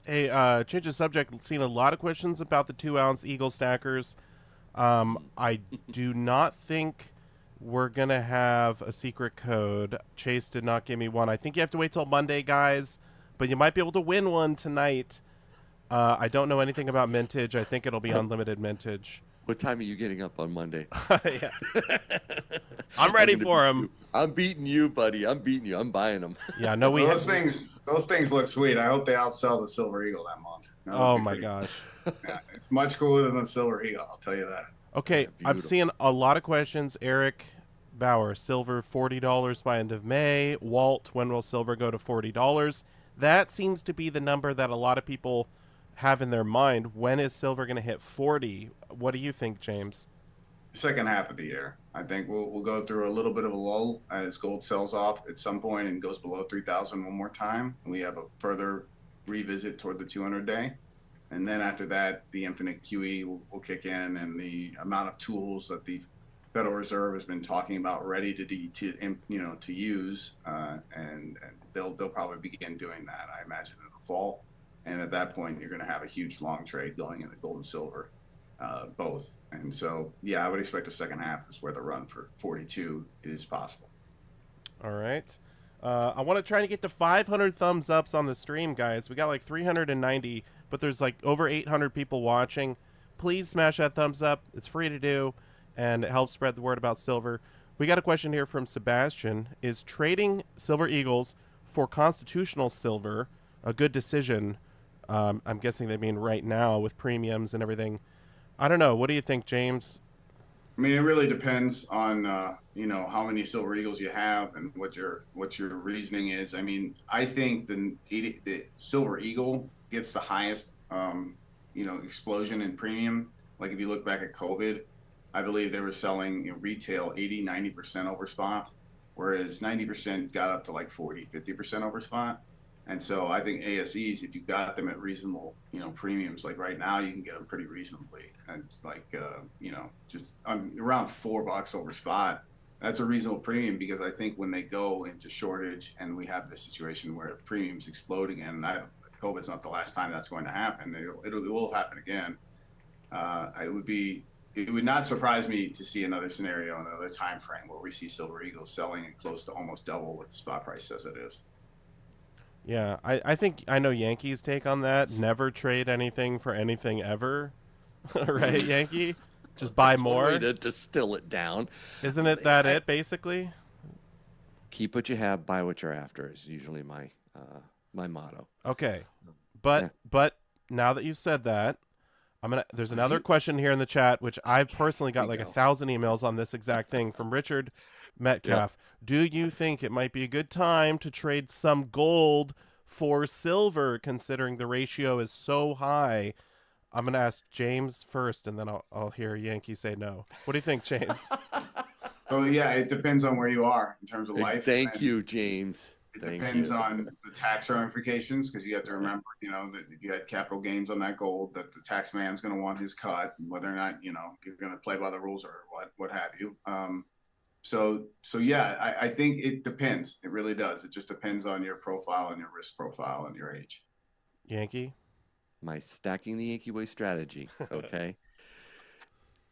Hey, change the subject. Seen a lot of questions about the 2-ounce Eagle stackers. I do not think we're gonna have a secret code. Chase did not give me one. I think you have to wait till Monday, guys. But you might be able to win one tonight. I don't know anything about mintage. I think it'll be unlimited mintage. What time are you getting up on Monday? Yeah. I'm ready for him. I'm beating you, buddy. I'm beating you. I'm buying them. Yeah, no, those things look sweet. I hope they outsell the Silver Eagle that month. That would Oh be my pretty. gosh. Yeah, it's much cooler than the Silver Eagle. I'll tell you that. Okay, Yeah, I'm seeing beautiful. a lot of questions. Eric Bauer, silver $40 by end of May. Walt, when will silver go to $40? That seems to be the number that a lot of people have in their mind. When is silver going to hit 40? What do you think, James? Second half of the year, I think we'll go through a little bit of a lull as gold sells off at some point and goes below 3,000 one more time. We have a further revisit toward the 200 day. And then after that, the infinite QE will kick in, and the amount of tools that the Federal Reserve has been talking about ready to use, and they'll probably begin doing that. I imagine in the fall, and at that point, you're going to have a huge long trade going into gold and silver, both. And so, yeah, I would expect the second half is where the run for 42 is possible. All right. I want to try to get to 500 thumbs ups on the stream, guys. We got like 390, but there's like over 800 people watching. Please smash that thumbs up. It's free to do, and it helps spread the word about silver. We got a question here from Sebastian. Is trading Silver Eagles for constitutional silver a good decision? I'm guessing they mean right now with premiums and everything. I don't know. What do you think, James? I mean, it really depends on how many Silver Eagles you have and what your reasoning is. I mean, I think the Silver Eagle gets the highest explosion in premium. Like if you look back at COVID, I believe they were selling retail 80-90% over spot, whereas 90% got up to like 40-50% over spot. And so I think ASEs, if you got them at reasonable, premiums, like right now, you can get them pretty reasonably, and like, just around $4 over spot. That's a reasonable premium because I think when they go into shortage and we have this situation where premiums explode again, COVID's not the last time that's going to happen. It will happen again. It would not surprise me to see another scenario, another time frame where we see Silver Eagles selling at close to almost double what the spot price says it is. Yeah, I think I know Yankees' take on that. Never trade anything for anything ever. Right, Yankee? Just buy That's one way more. to distill it down. Isn't it that it basically? Keep what you have, buy what you're after is usually my motto. Okay. Yeah. But now that you've said that, there's another question here in the chat which I've personally got like 1,000 emails on this exact thing from Richard Metcalf. Yep. Do you think it might be a good time to trade some gold for silver considering the ratio is so high? I'm going to ask James first, and then I'll hear Yankee say no. What do you think, James? Oh, yeah, it depends on where you are in terms of life. Thank you, James. It depends on the tax ramifications, because you have to remember, that if you had capital gains on that gold, that the tax man's going to want his cut, whether or not, you're going to play by the rules or what have you. So yeah, I think it depends. It really does. It just depends on your profile and your risk profile and your age. Yankee? My stacking the Yankee way strategy, okay?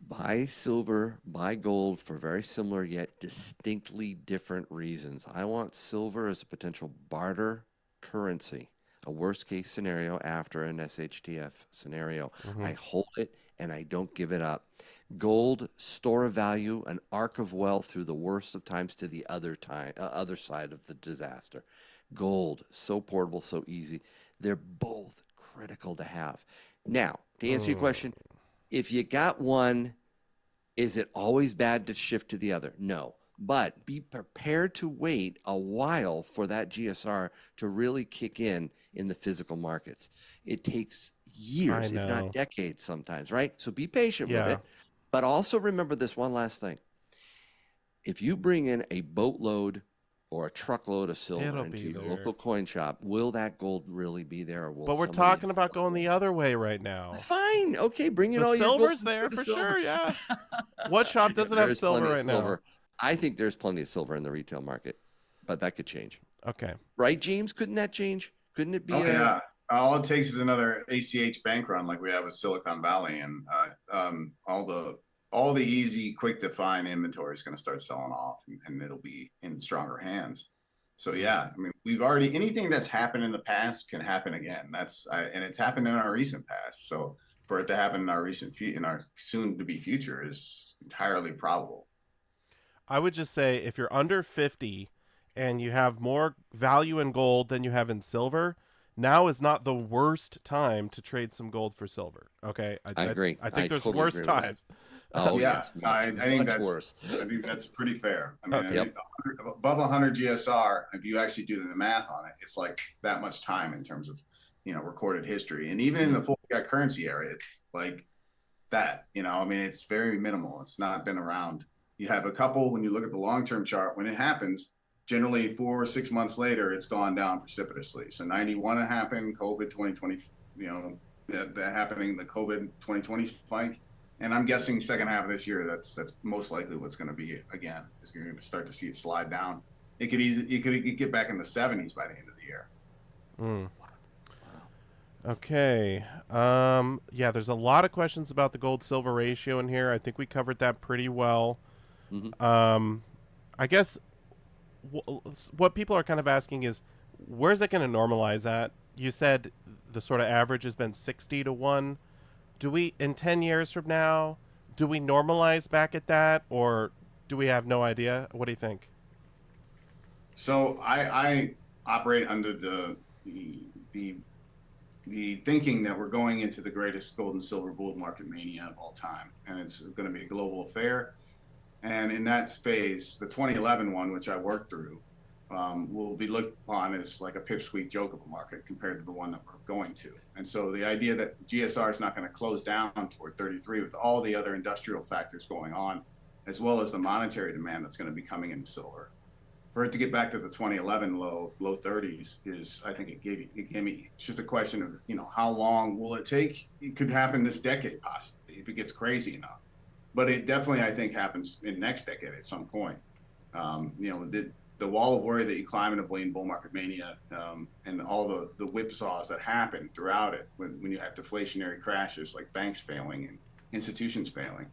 Buy silver, buy gold for very similar yet distinctly different reasons. I want silver as a potential barter currency, a worst case scenario after an SHTF scenario. Mm-hmm. I hold it and I don't give it up. Gold, store of value, an arc of wealth through the worst of times to the other side of the disaster. Gold, so portable, so easy. They're both critical to have. Now, to answer your question, if you got one, is it always bad to shift to the other? No. But be prepared to wait a while for that GSR to really kick in the physical markets. It takes years, if not decades sometimes, right? So be patient with it. But also remember this one last thing. If you bring in a boatload or a truckload of silver into your local coin shop, will that gold really be there? Or will but we're talking about going the other way right now. Fine. Okay, bring in all your gold. Silver's there for sure, yeah. What shop doesn't have silver right now? I think there's plenty of silver in the retail market, but that could change. Okay. Right, James? Couldn't that change? Couldn't it be? Yeah. All it takes is another ACH bank run like we have with Silicon Valley, and all the easy, quick to find inventory is going to start selling off, and it'll be in stronger hands. So yeah, I mean, anything that's happened in the past can happen again. And it's happened in our recent past. So for it to happen in our soon to be future is entirely probable. I would just say if you're under 50 and you have more value in gold than you have in silver, now is not the worst time to trade some gold for silver. Okay, I agree. I think I there's totally worse agree with that. times. Oh Yeah, yes, I much think much worse. I think that's pretty fair. I mean, Okay. Yep. above 100 GSR, if you actually do the math on it, it's like that much time in terms of, recorded history. And even in the full fiat currency area, it's like that. I mean, it's very minimal. It's not been around. You have a couple when you look at the long-term chart. When it happens, generally 4 or 6 months later, it's gone down precipitously. So 91 happened, COVID 2020, that happening, the COVID 2020 spike. And I'm guessing second half of this year, that's most likely what's going to be again. Is you're going to start to see it slide down. It could get back in the 70s by the end of the year. Mm. Okay. Yeah, there's a lot of questions about the gold silver ratio in here. I think we covered that pretty well. I guess what people are kind of asking is, where's it going to normalize at? You said the sort of average has been 60 to 1. Do we, in 10 years from now, do we normalize back at that, or do we have no idea? What do you think? So I operate under the thinking that we're going into the greatest gold and silver bull market mania of all time, and it's going to be a global affair. And in that phase, the 2011 one, which I worked through, will be looked upon as like a pipsqueak joke of a market compared to the one that we're going to. And so the idea that GSR is not going to close down toward 33 with all the other industrial factors going on, as well as the monetary demand that's going to be coming into silver, for it to get back to the 2011 low 30s is, I think it gave me, it's just a question of, how long will it take? It could happen this decade possibly if it gets crazy enough. But it definitely, I think, happens in next decade at some point. The wall of worry that you climb in a bullion bull market mania, and all the whipsaws that happen throughout it when you have deflationary crashes like banks failing and institutions failing,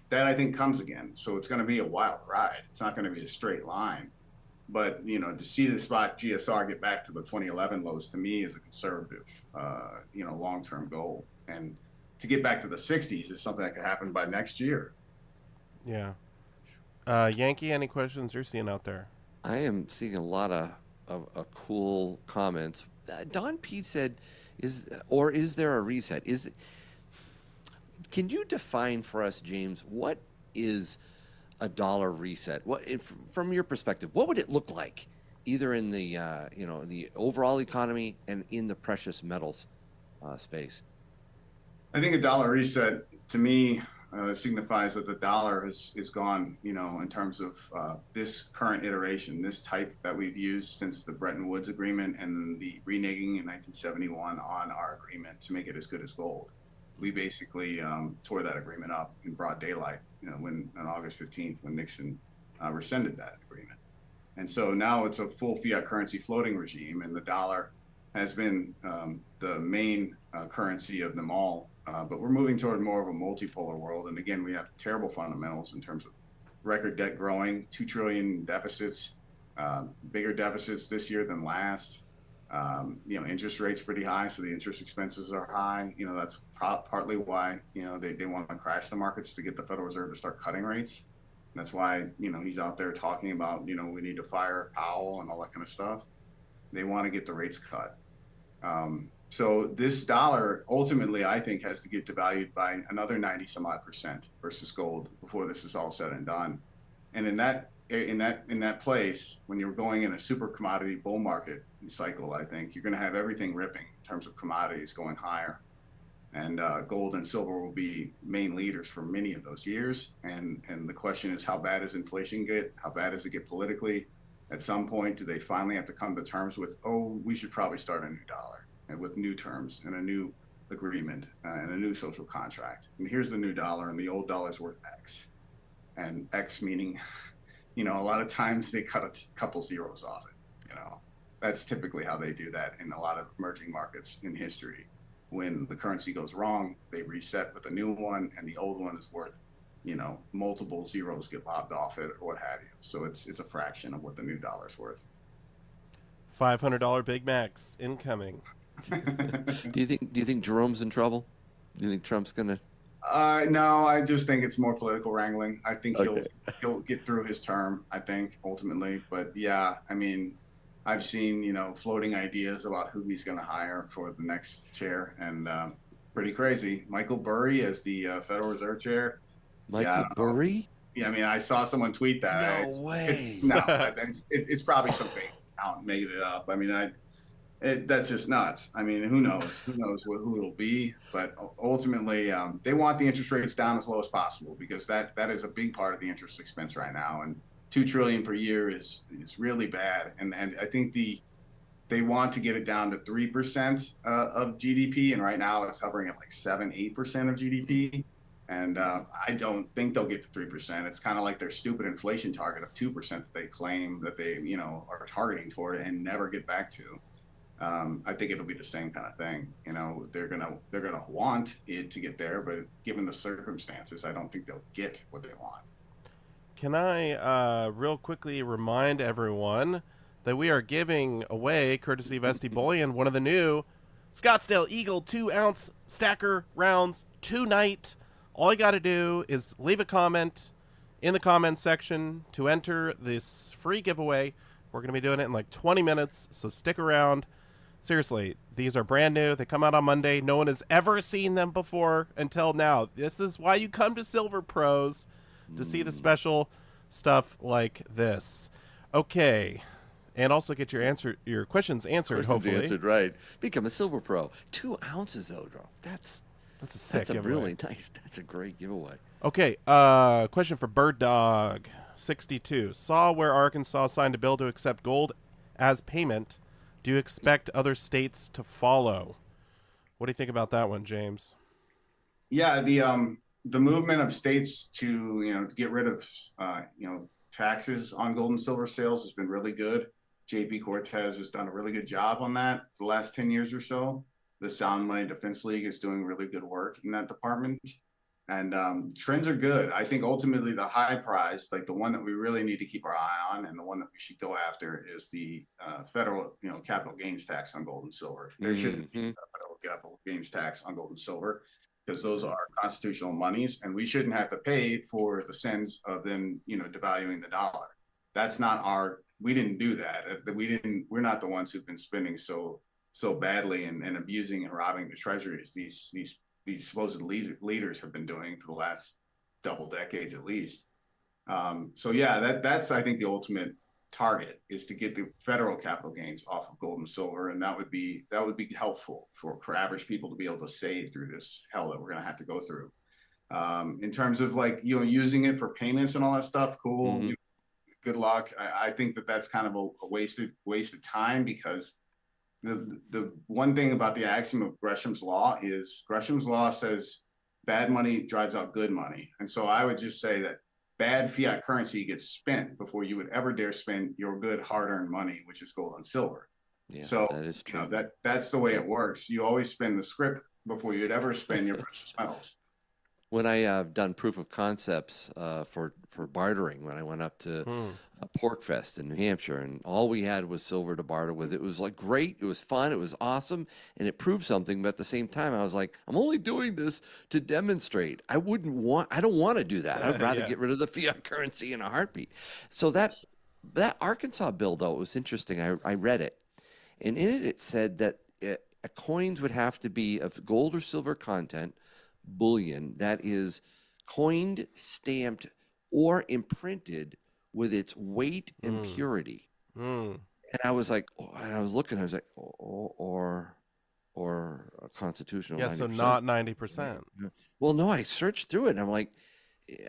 that I think comes again. So it's going to be a wild ride. It's not going to be a straight line. But, to see the spot GSR get back to the 2011 lows, to me, is a conservative, long-term goal. And to get back to the 60s is something that could happen by next year. Yeah. Yankee, any questions you're seeing out there? I am seeing a lot of cool comments. Don Pete said, "Is there a reset? Can you define for us, James, what is a dollar reset? From your perspective, what would it look like, either in the the overall economy and in the precious metals space?" I think a dollar reset, to me, signifies that the dollar is gone, in terms of this current iteration, this type that we've used since the Bretton Woods Agreement and the reneging in 1971 on our agreement to make it as good as gold. We basically tore that agreement up in broad daylight, when on August 15th, when Nixon rescinded that agreement. And so now it's a full fiat currency floating regime, and the dollar has been the main currency of them all. But we're moving toward more of a multipolar world. And again, we have terrible fundamentals in terms of record debt growing, 2 trillion deficits, bigger deficits this year than last. Interest rates pretty high, so the interest expenses are high. That's partly why, they want to crash the markets to get the Federal Reserve to start cutting rates. And that's why, he's out there talking about, we need to fire Powell and all that kind of stuff. They want to get the rates cut. So this dollar ultimately, I think, has to get devalued by another 90 some odd % versus gold before this is all said and done. And in that place, when you're going in a super commodity bull market cycle, I think you're going to have everything ripping in terms of commodities going higher, and gold and silver will be main leaders for many of those years. And the question is, how bad does inflation get? How bad does it get politically? At some point, do they finally have to come to terms with, we should probably start a new dollar, and with new terms and a new agreement and a new social contract? And here's the new dollar, and the old dollar's worth X. And X meaning, a lot of times they cut a couple zeros off it. That's typically how they do that in a lot of emerging markets in history. When the currency goes wrong, they reset with a new one, and the old one is worth, multiple zeros get lobbed off it or what have you. So it's a fraction of what the new dollar's worth. $500 Big Macs incoming. Do you think Jerome's in trouble? Do you think Trump's gonna? No, I just think it's more political wrangling. I think he'll get through his term, I think, ultimately. But yeah, I mean, I've seen, floating ideas about who he's going to hire for the next chair, and pretty crazy. Michael Burry as the Federal Reserve Chair. Yeah, I Michael don't know. Burry? Yeah, I mean, I saw someone tweet that. No way. No, it's probably some fake account making it up. I mean, that's just nuts. I mean, who knows? Who knows who it'll be? But ultimately, they want the interest rates down as low as possible because that is a big part of the interest expense right now. And 2 trillion per year is really bad. And I think they want to get it down to 3% of GDP, and right now it's hovering at like 7-8% of GDP. And I don't think they'll get to 3%. It's kind of like their stupid inflation target of 2% that they claim that they are targeting toward and never get back to. I think it'll be the same kind of thing. They're gonna want it to get there, but given the circumstances, I don't think they'll get what they want. Can I real quickly remind everyone that we are giving away, courtesy of SD Bullion, one of the new Scottsdale Eagle 2-ounce stacker rounds tonight. All you got to do is leave a comment in the comment section to enter this free giveaway. We're going to be doing it in like 20 minutes, so stick around. Seriously, these are brand new. They come out on Monday. No one has ever seen them before until now. This is why you come to Silver Pros, to see the special stuff like this. Okay. And also get your questions answered, hopefully. Answered right. Become a Silver Pro. 2 ounces, though, bro. That's a sick giveaway. Really nice. That's a great giveaway. Okay. Question for Bird Dog 62. Saw where Arkansas signed a bill to accept gold as payment. Do you expect other states to follow? What do you think about that one, James? Yeah, the movement of states to get rid of taxes on gold and silver sales has been really good. JP Cortez has done a really good job on that for the last 10 years or so. The Sound Money Defense League is doing really good work in that department. And trends are good. I think ultimately the high prize, like the one that we really need to keep our eye on and the one that we should go after, is the federal capital gains tax on gold and silver. There shouldn't be a federal capital gains tax on gold and silver because those are constitutional monies, and we shouldn't have to pay for the sins of them devaluing the dollar. That's not we didn't do that. We're not the ones who've been spending so badly and abusing and robbing the treasuries. These supposed leaders have been doing for the last double decades at least. So yeah, that's I think the ultimate target is to get the federal capital gains off of gold and silver, and that would be helpful for average people to be able to save through this hell that we're going to have to go through. In terms of using it for payments and all that stuff, cool. Good luck. I think that's kind of a wasted time, because the one thing about the axiom of Gresham's law is Gresham's law says bad money drives out good money. And so I would just say that bad fiat currency gets spent before you would ever dare spend your good hard-earned money, which is gold and silver. Yeah, so that is true. That's the way it works. You always spend the script before you'd ever spend your precious metals. When I have done proof of concepts for bartering, when I went up to a Pork Fest in New Hampshire, and all we had was silver to barter with, it was like great, it was fun, it was awesome, and it proved something. But at the same time, I was like, I'm only doing this to demonstrate. I don't want to do that. I'd rather get rid of the fiat currency in a heartbeat. So that Arkansas bill, though, it was interesting. I read it, and in it said that coins would have to be of gold or silver content, bullion, that is coined, stamped, or imprinted with its weight and purity. And I was like, and I was looking, I was like, or a constitutional. Yeah, 90%. so not 90%. Well, no, I searched through it, and I'm like,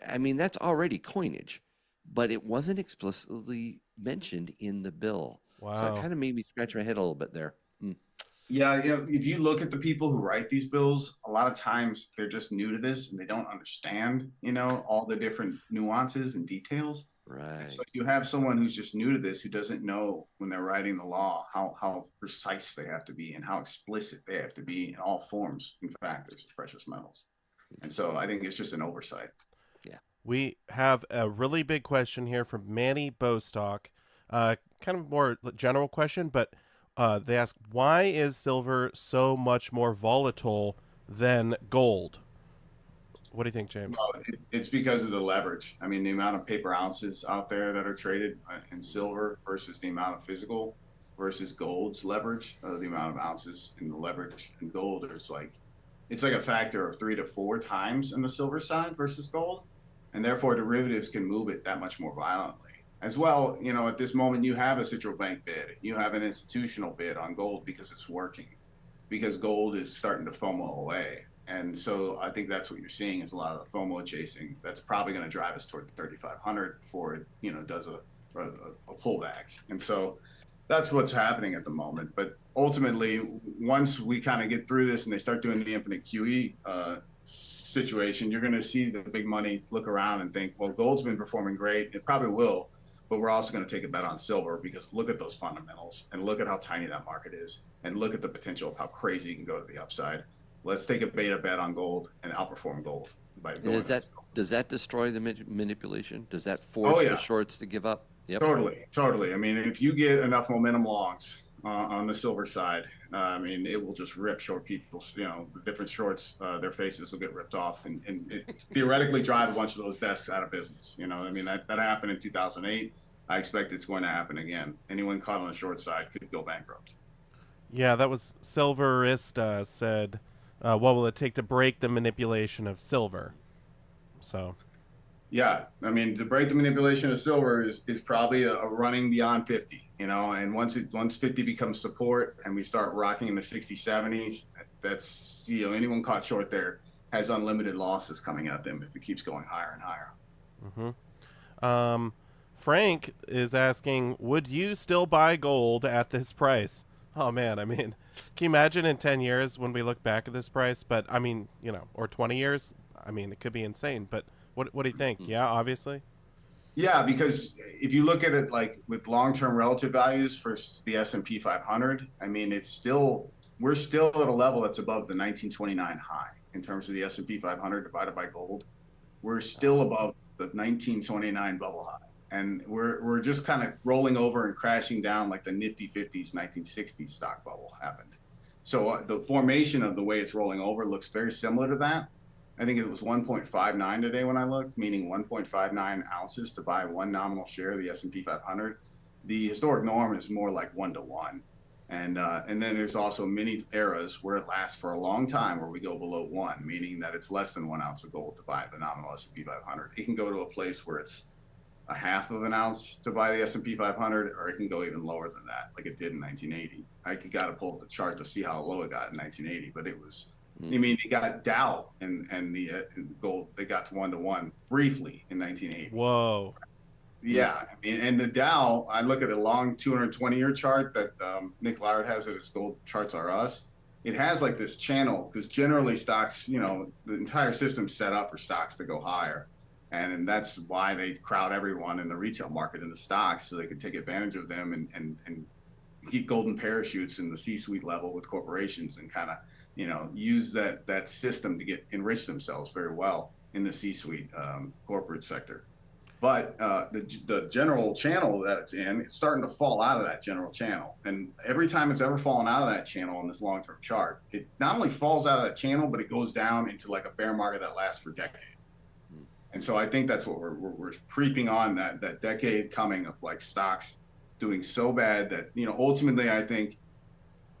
I mean, that's already coinage, but it wasn't explicitly mentioned in the bill. Wow. So it kind of made me scratch my head a little bit there. Yeah, if you look at the people who write these bills, a lot of times they're just new to this and they don't understand, all the different nuances and details. Right. So you have someone who's just new to this, who doesn't know when they're writing the law how precise they have to be and how explicit they have to be in all forms, in fact, of precious metals. And so I think it's just an oversight. Yeah. We have a really big question here from Manny Bostock. Kind of more general question, but they ask, why is silver so much more volatile than gold? What do you think, James? Well, it's because of the leverage. I mean, the amount of paper ounces out there that are traded in silver versus the amount of physical versus gold's leverage, the amount of ounces in the leverage in gold. There's like, it's like a factor of 3 to 4 times in the silver side versus gold. And therefore derivatives can move it that much more violently. As well, at this moment, you have a central bank bid, you have an institutional bid on gold because it's working, because gold is starting to FOMO away. And so I think that's what you're seeing is a lot of the FOMO chasing. That's probably going to drive us toward 3,500 before it, does a pullback. And so that's what's happening at the moment. But ultimately, once we kind of get through this and they start doing the infinite QE situation, you're going to see the big money look around and think, well, gold's been performing great. It probably will, but we're also going to take a bet on silver because look at those fundamentals and look at how tiny that market is and look at the potential of how crazy it can go to the upside. Let's take a beta bet on gold and outperform gold by going. Does that destroy the manipulation? Does that force the shorts to give up? Yep. Totally. I mean, if you get enough momentum longs on the silver side, I mean, it will just rip short people's, the different shorts, their faces will get ripped off and it theoretically drive a bunch of those desks out of business. I mean, that happened in 2008. I expect it's going to happen again. Anyone caught on the short side could go bankrupt. Yeah, that was Silverista said, what will it take to break the manipulation of silver? So. Yeah, I mean, to break the manipulation of silver is probably a running beyond 50, and once 50 becomes support and we start rocking in the 60s, 70s, that's, anyone caught short there has unlimited losses coming at them if it keeps going higher and higher. Mm-hmm. Frank is asking, would you still buy gold at this price? Oh man, I mean, can you imagine in 10 years when we look back at this price? But I mean, or 20 years, I mean, it could be insane, but what do you think? Yeah, obviously. Yeah, because if you look at it like with long-term relative values for the S&P 500, I mean, we're still at a level that's above the 1929 high in terms of the S&P 500 divided by gold. We're still above the 1929 bubble high, and we're just kind of rolling over and crashing down like the nifty 50s 1960s stock bubble happened. So the formation of the way it's rolling over looks very similar to that. I think it was 1.59 today when I looked, meaning 1.59 ounces to buy one nominal share of the S&P 500. The historic norm is more like 1 to 1. And then there's also many eras where it lasts for a long time where we go below 1, meaning that it's less than 1 ounce of gold to buy the nominal S&P 500. It can go to a place where it's a half of an ounce to buy the S&P 500, or it can go even lower than that, like it did in 1980. I got to pull up the chart to see how low it got in 1980, but it was... I mean, they got Dow and the gold. They got to 1 to 1 briefly in 1980. Whoa. Yeah, I mean, and the Dow. I look at a long 220-year chart that Nick Lard has at his Gold Charts R Us. It has like this channel because generally stocks, the entire system's set up for stocks to go higher, and that's why they crowd everyone in the retail market in the stocks so they can take advantage of them and get golden parachutes in the C-suite level with corporations and kind of use that system to enrich themselves very well in the C-suite corporate sector. But the general channel that it's in, it's starting to fall out of that general channel. And every time it's ever fallen out of that channel on this long-term chart, it not only falls out of that channel, but it goes down into like a bear market that lasts for decades. And so I think that's what we're creeping on, that decade coming of like stocks doing so bad that, ultimately I think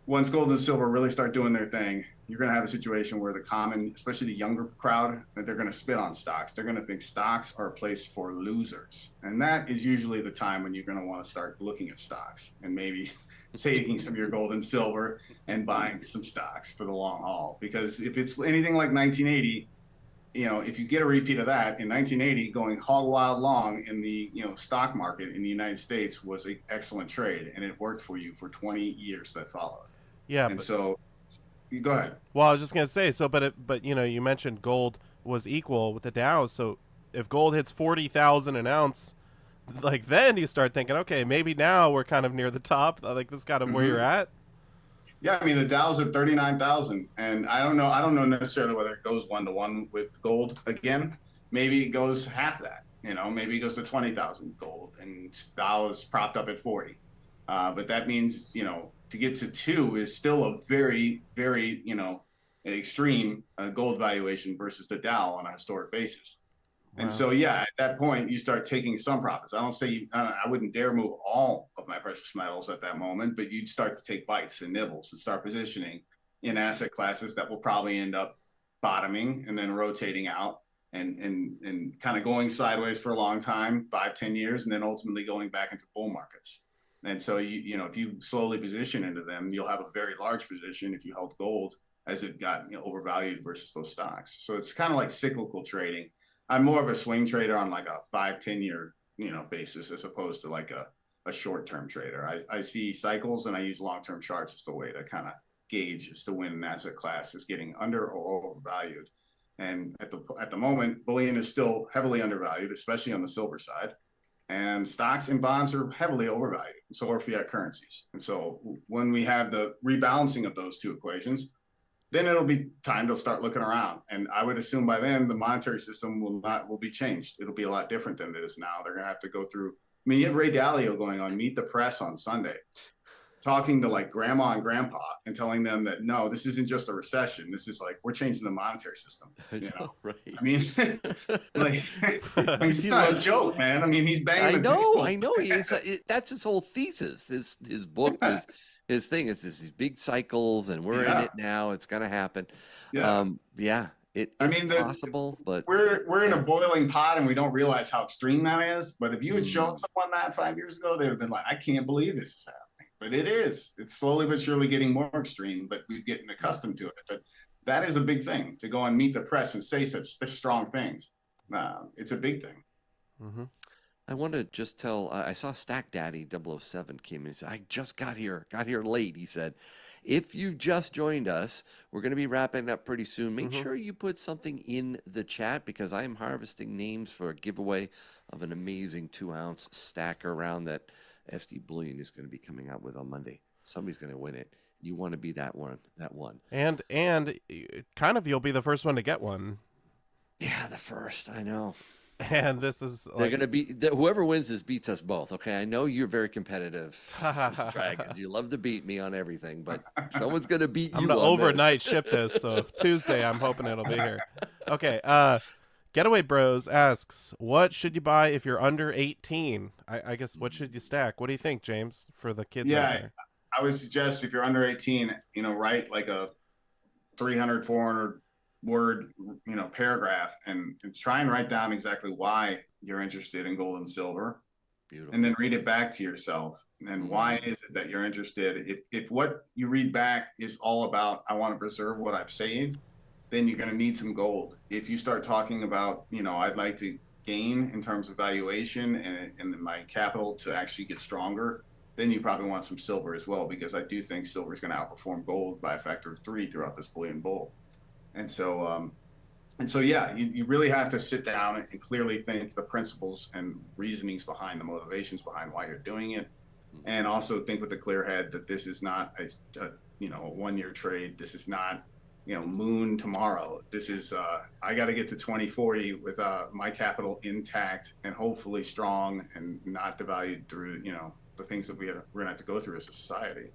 once gold and silver really start doing their thing, you're going to have a situation where the common, especially the younger crowd, that they're going to spit on stocks. They're going to think stocks are a place for losers. And that is usually the time when you're going to want to start looking at stocks and maybe taking some of your gold and silver and buying some stocks for the long haul. Because if it's anything like 1980, if you get a repeat of that in 1980, going hog wild long in the stock market in the United States was an excellent trade, and it worked for you for 20 years that followed. Yeah, and so go ahead. Well, I was just gonna say but you mentioned gold was equal with the Dow, so if gold hits 40,000 an ounce, like then you start thinking, okay, maybe now we're kind of near the top. Like this is kind of where you're at. Yeah, I mean the Dow's at 39,000, and I don't know necessarily whether it goes 1 to 1 with gold again. Maybe it goes half that. Maybe it goes to 20,000 gold, and Dow is propped up at 40. But that means to get to 2 is still a very, very extreme gold valuation versus the Dow on a historic basis. And Wow. so, yeah, at that point, you start taking some profits. I don't say I wouldn't dare move all of my precious metals at that moment, but you'd start to take bites and nibbles and start positioning in asset classes that will probably end up bottoming and then rotating out and kind of going sideways for a long time, 5-10 years, and then ultimately going back into bull markets. And so, if you slowly position into them, you'll have a very large position if you held gold as it got overvalued versus those stocks. So it's kind of like cyclical trading. I'm more of a swing trader on like a 5-10 year basis as opposed to like a short-term trader. I see cycles and I use long-term charts as the way to kind of gauge as to when an asset class is getting under or overvalued. And at the moment, bullion is still heavily undervalued, especially on the silver side. And stocks and bonds are heavily overvalued. So are fiat currencies. And so when we have the rebalancing of those two equations, then it'll be time to start looking around. And I would assume by then the monetary system will be changed. It'll be a lot different than it is now. They're going to have to go through. I mean, you have Ray Dalio going on Meet the Press on Sunday, talking to like grandma and grandpa and telling them that, no, this isn't just a recession. This is like, we're changing the monetary system. Right. I mean, like, it's not a joke, man. I mean, he's banging the table. I know. That's his whole thesis. His book is his thing is these big cycles, and we're in it now. It's going to happen. Yeah. It's possible, but we're in a boiling pot and we don't realize how extreme that is. But if you had shown someone that 5 years ago, they would have been like, I can't believe this is happening. But it is. It's slowly but surely getting more extreme, but we're getting accustomed to it. But that is a big thing to go and meet the press and say such strong things. It's a big thing. Mm-hmm. I want to just tell, I saw Stack Daddy 007 came in and said, I just got here late. He said, if you just joined us, we're going to be wrapping up pretty soon. Make sure you put something in the chat because I am harvesting names for a giveaway of an amazing 2-ounce stacker round that SD Bullion is going to be coming out with on Monday. Somebody's going to win it. You want to be that one. And kind of you'll be the first one to get one. Yeah, the first. I know. And this is like, they're going to be whoever wins this beats us both. Okay, I know you're very competitive, Dragons. You love to beat me on everything, but someone's going to beat you. I'm going to overnight ship this, so Tuesday I'm hoping it'll be here. Okay, Getaway Bros asks, what should you buy if you're under 18? I guess what should you stack? What do you think, James, for the kids out there? I would suggest if you're under 18, write like a 300, 400 word, paragraph and try and write down exactly why you're interested in gold and silver. Beautiful. And then read it back to yourself. And why is it that you're interested? If what you read back is all about, I want to preserve what I've saved, then you're going to need some gold. If you start talking about, I'd like to gain in terms of valuation and my capital to actually get stronger, then you probably want some silver as well, because I do think silver is going to outperform gold by a factor of 3 throughout this bullion bull. And so, yeah, you really have to sit down and clearly think the principles and reasonings behind the motivations behind why you're doing it. And also think with a clear head that this is not a 1-year trade. This is not, moon tomorrow. This is, I got to get to 2040 with my capital intact and hopefully strong and not devalued through, the things that we're going to have to go through as a society.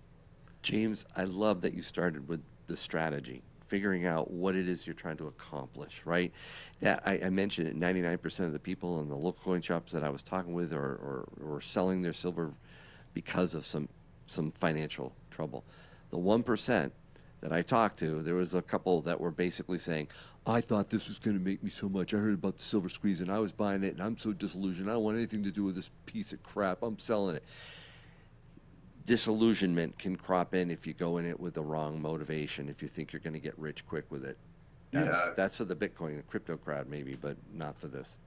James, I love that you started with the strategy, figuring out what it is you're trying to accomplish, right? Yeah, I mentioned it, 99% of the people in the local coin shops that I was talking with or selling their silver because of some financial trouble. The 1% that I talked to, there was a couple that were basically saying, I thought this was going to make me so much. I heard about the silver squeeze and I was buying it and I'm so disillusioned. I don't want anything to do with this piece of crap. I'm selling it. Disillusionment can crop in if you go in it with the wrong motivation, if you think you're going to get rich quick with it. That's for the Bitcoin and crypto crowd maybe, but not for this.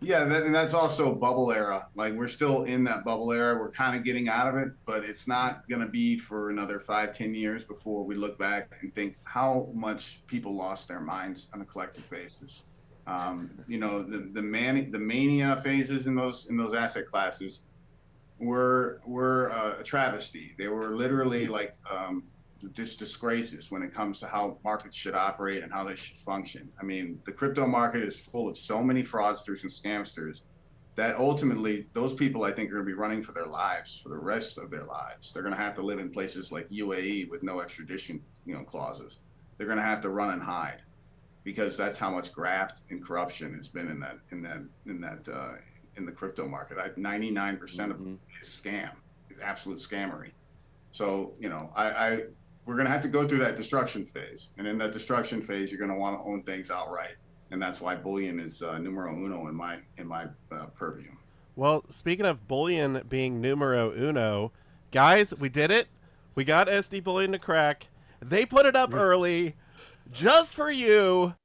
Yeah, and that's also bubble era. Like, we're still in that bubble era. We're kind of getting out of it, but it's not going to be for another 5-10 years before we look back and think how much people lost their minds on a collective basis. The mania phases in those asset classes were a travesty. They were literally like just disgraces when it comes to how markets should operate and how they should function. I mean, the crypto market is full of so many fraudsters and scamsters that ultimately those people, I think, are going to be running for their lives for the rest of their lives. They're going to have to live in places like UAE with no extradition, clauses. They're going to have to run and hide. because that's how much graft and corruption has been in the crypto market. 99% of it is scam, is absolute scammery. So, you know, we're going to have to go through that destruction phase. And in that destruction phase, you're going to want to own things outright. And that's why bullion is numero uno in my purview. Well, speaking of bullion being numero uno, guys, we did it. We got SD Bullion to crack. They put it up early just for you.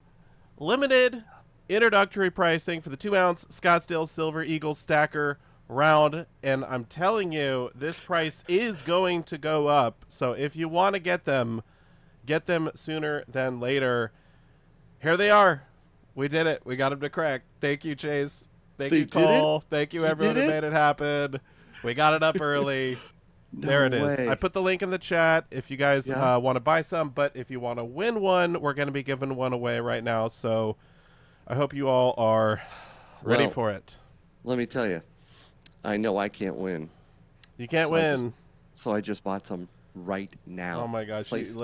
Limited introductory pricing for the 2-ounce Scottsdale Silver Eagle Stacker round, and I'm telling you, this price is going to go up. So if you want to get them sooner than later. Here they are. We did it. We got them to crack. Thank you, Chase. Thank you, Cole. Thank you, everyone who made it happen. We got it up early. There it is. I put the link in the chat if you guys want to buy some, but if you want to win one, we're going to be giving one away right now. So I hope you all are ready for it. Let me tell you, I know I can't win. You can't win. So I just bought some right now. Oh my gosh. I placed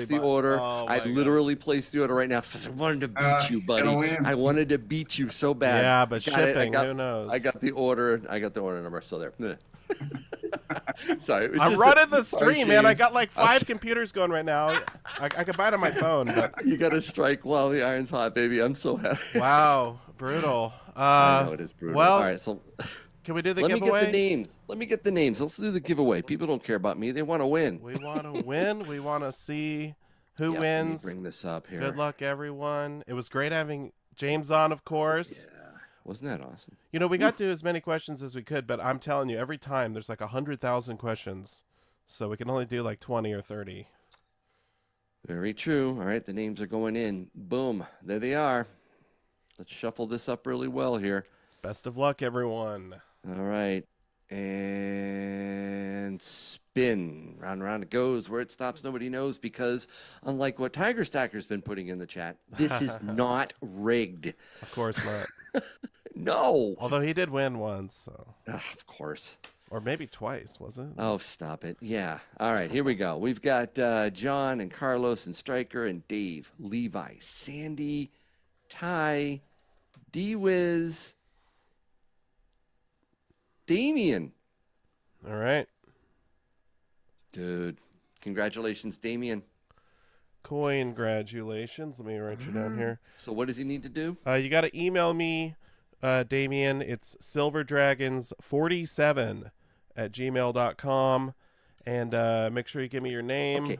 the order. I literally placed the order right now because I wanted to beat you, buddy. I wanted to beat you so bad. Yeah, but shipping, who knows? I got the order. I got the order number still there. Sorry. I'm running the stream, man. I got like 5 computers going right now. I could buy it on my phone. But... You got to strike while the iron's hot, baby. I'm so happy. Wow. Brutal. I know it is brutal. Well, all right, so can we do the Let giveaway? me get the names. Let me get the names. Let's do the giveaway. People don't care about me. They want to win. We want to win. We want to see who wins. Let me bring this up here. Good luck, everyone. It was great having James on, of course. Yeah. Wasn't that awesome? You know, we got to as many questions as we could, but I'm telling you, every time there's like 100,000 questions. So we can only do like 20 or 30. Very true. All right, the names are going in. Boom. There they are. Let's shuffle this up really well here. Best of luck, everyone. All right. And spin. Round and round it goes. Where it stops, nobody knows, because unlike what Tiger Stacker's been putting in the chat, this is not rigged. Of course not. No. Although he did win once, so. Of course. Or maybe twice, was it? Oh, stop it. Yeah. All right, here we go. We've got John and Carlos and Stryker and Dave, Levi, Sandy, Ty, D-Wiz, Damien. All right. Dude, congratulations, Damien. Congratulations. Let me write you down here. So what does he need to do? You got to email me, Damien. It's silverdragons47@gmail.com. And make sure you give me your name. Okay.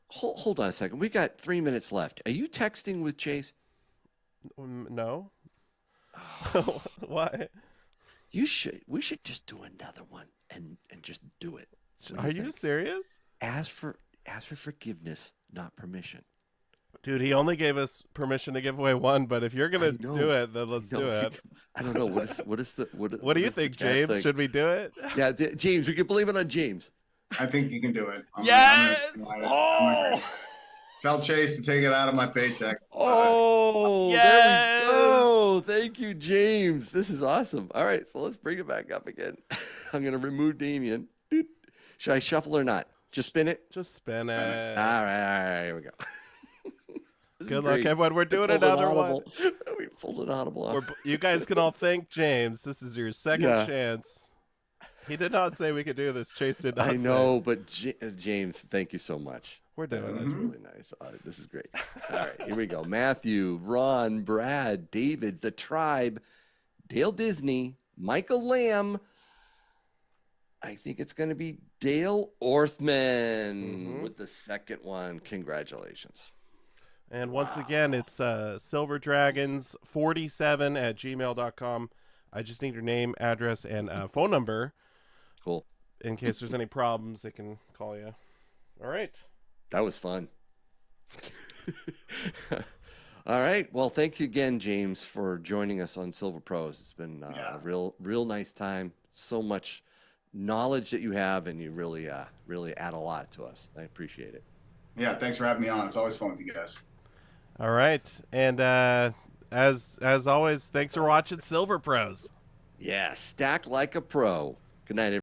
Hold on a second. We got 3 minutes left. Are you texting with Chase? No. Why? You should. We should just do another one and just do it. Are you serious? Ask for forgiveness, not permission. Dude, he only gave us permission to give away one, but if you're gonna do it, then let's do it. I don't know what do you think, James? Think? Should we do it? Yeah, James. We can blame it on James. I think you can do it. Yes! Tell Chase to take it out of my paycheck. Oh, yes! There we go. Thank you, James. This is awesome. All right, so let's bring it back up again. I'm going to remove Damien. Should I shuffle or not? Just spin it? Just spin it. All right, here we go. Good luck, everyone. We're doing another one. We pulled an audible. You guys can all thank James. This is your second chance. He did not say we could do this. Chase did not. I know, but James, thank you so much. We're doing it. That's really nice. This is great. All right, here we go. Matthew, Ron, Brad, David, The Tribe, Dale Disney, Michael Lamb. I think it's going to be Dale Orthman with the second one. Congratulations. And once again, it's silverdragons47@gmail.com. I just need your name, address, and phone number. Cool. In case there's any problems, they can call you. All right. That was fun. All right. Well, thank you again, James, for joining us on Silver Pros. It's been a real nice time. So much knowledge that you have, and you really add a lot to us. I appreciate it. Yeah, thanks for having me on. It's always fun with you guys. All right. And as always, thanks for watching Silver Pros. Yeah, stack like a pro. Good night, everyone.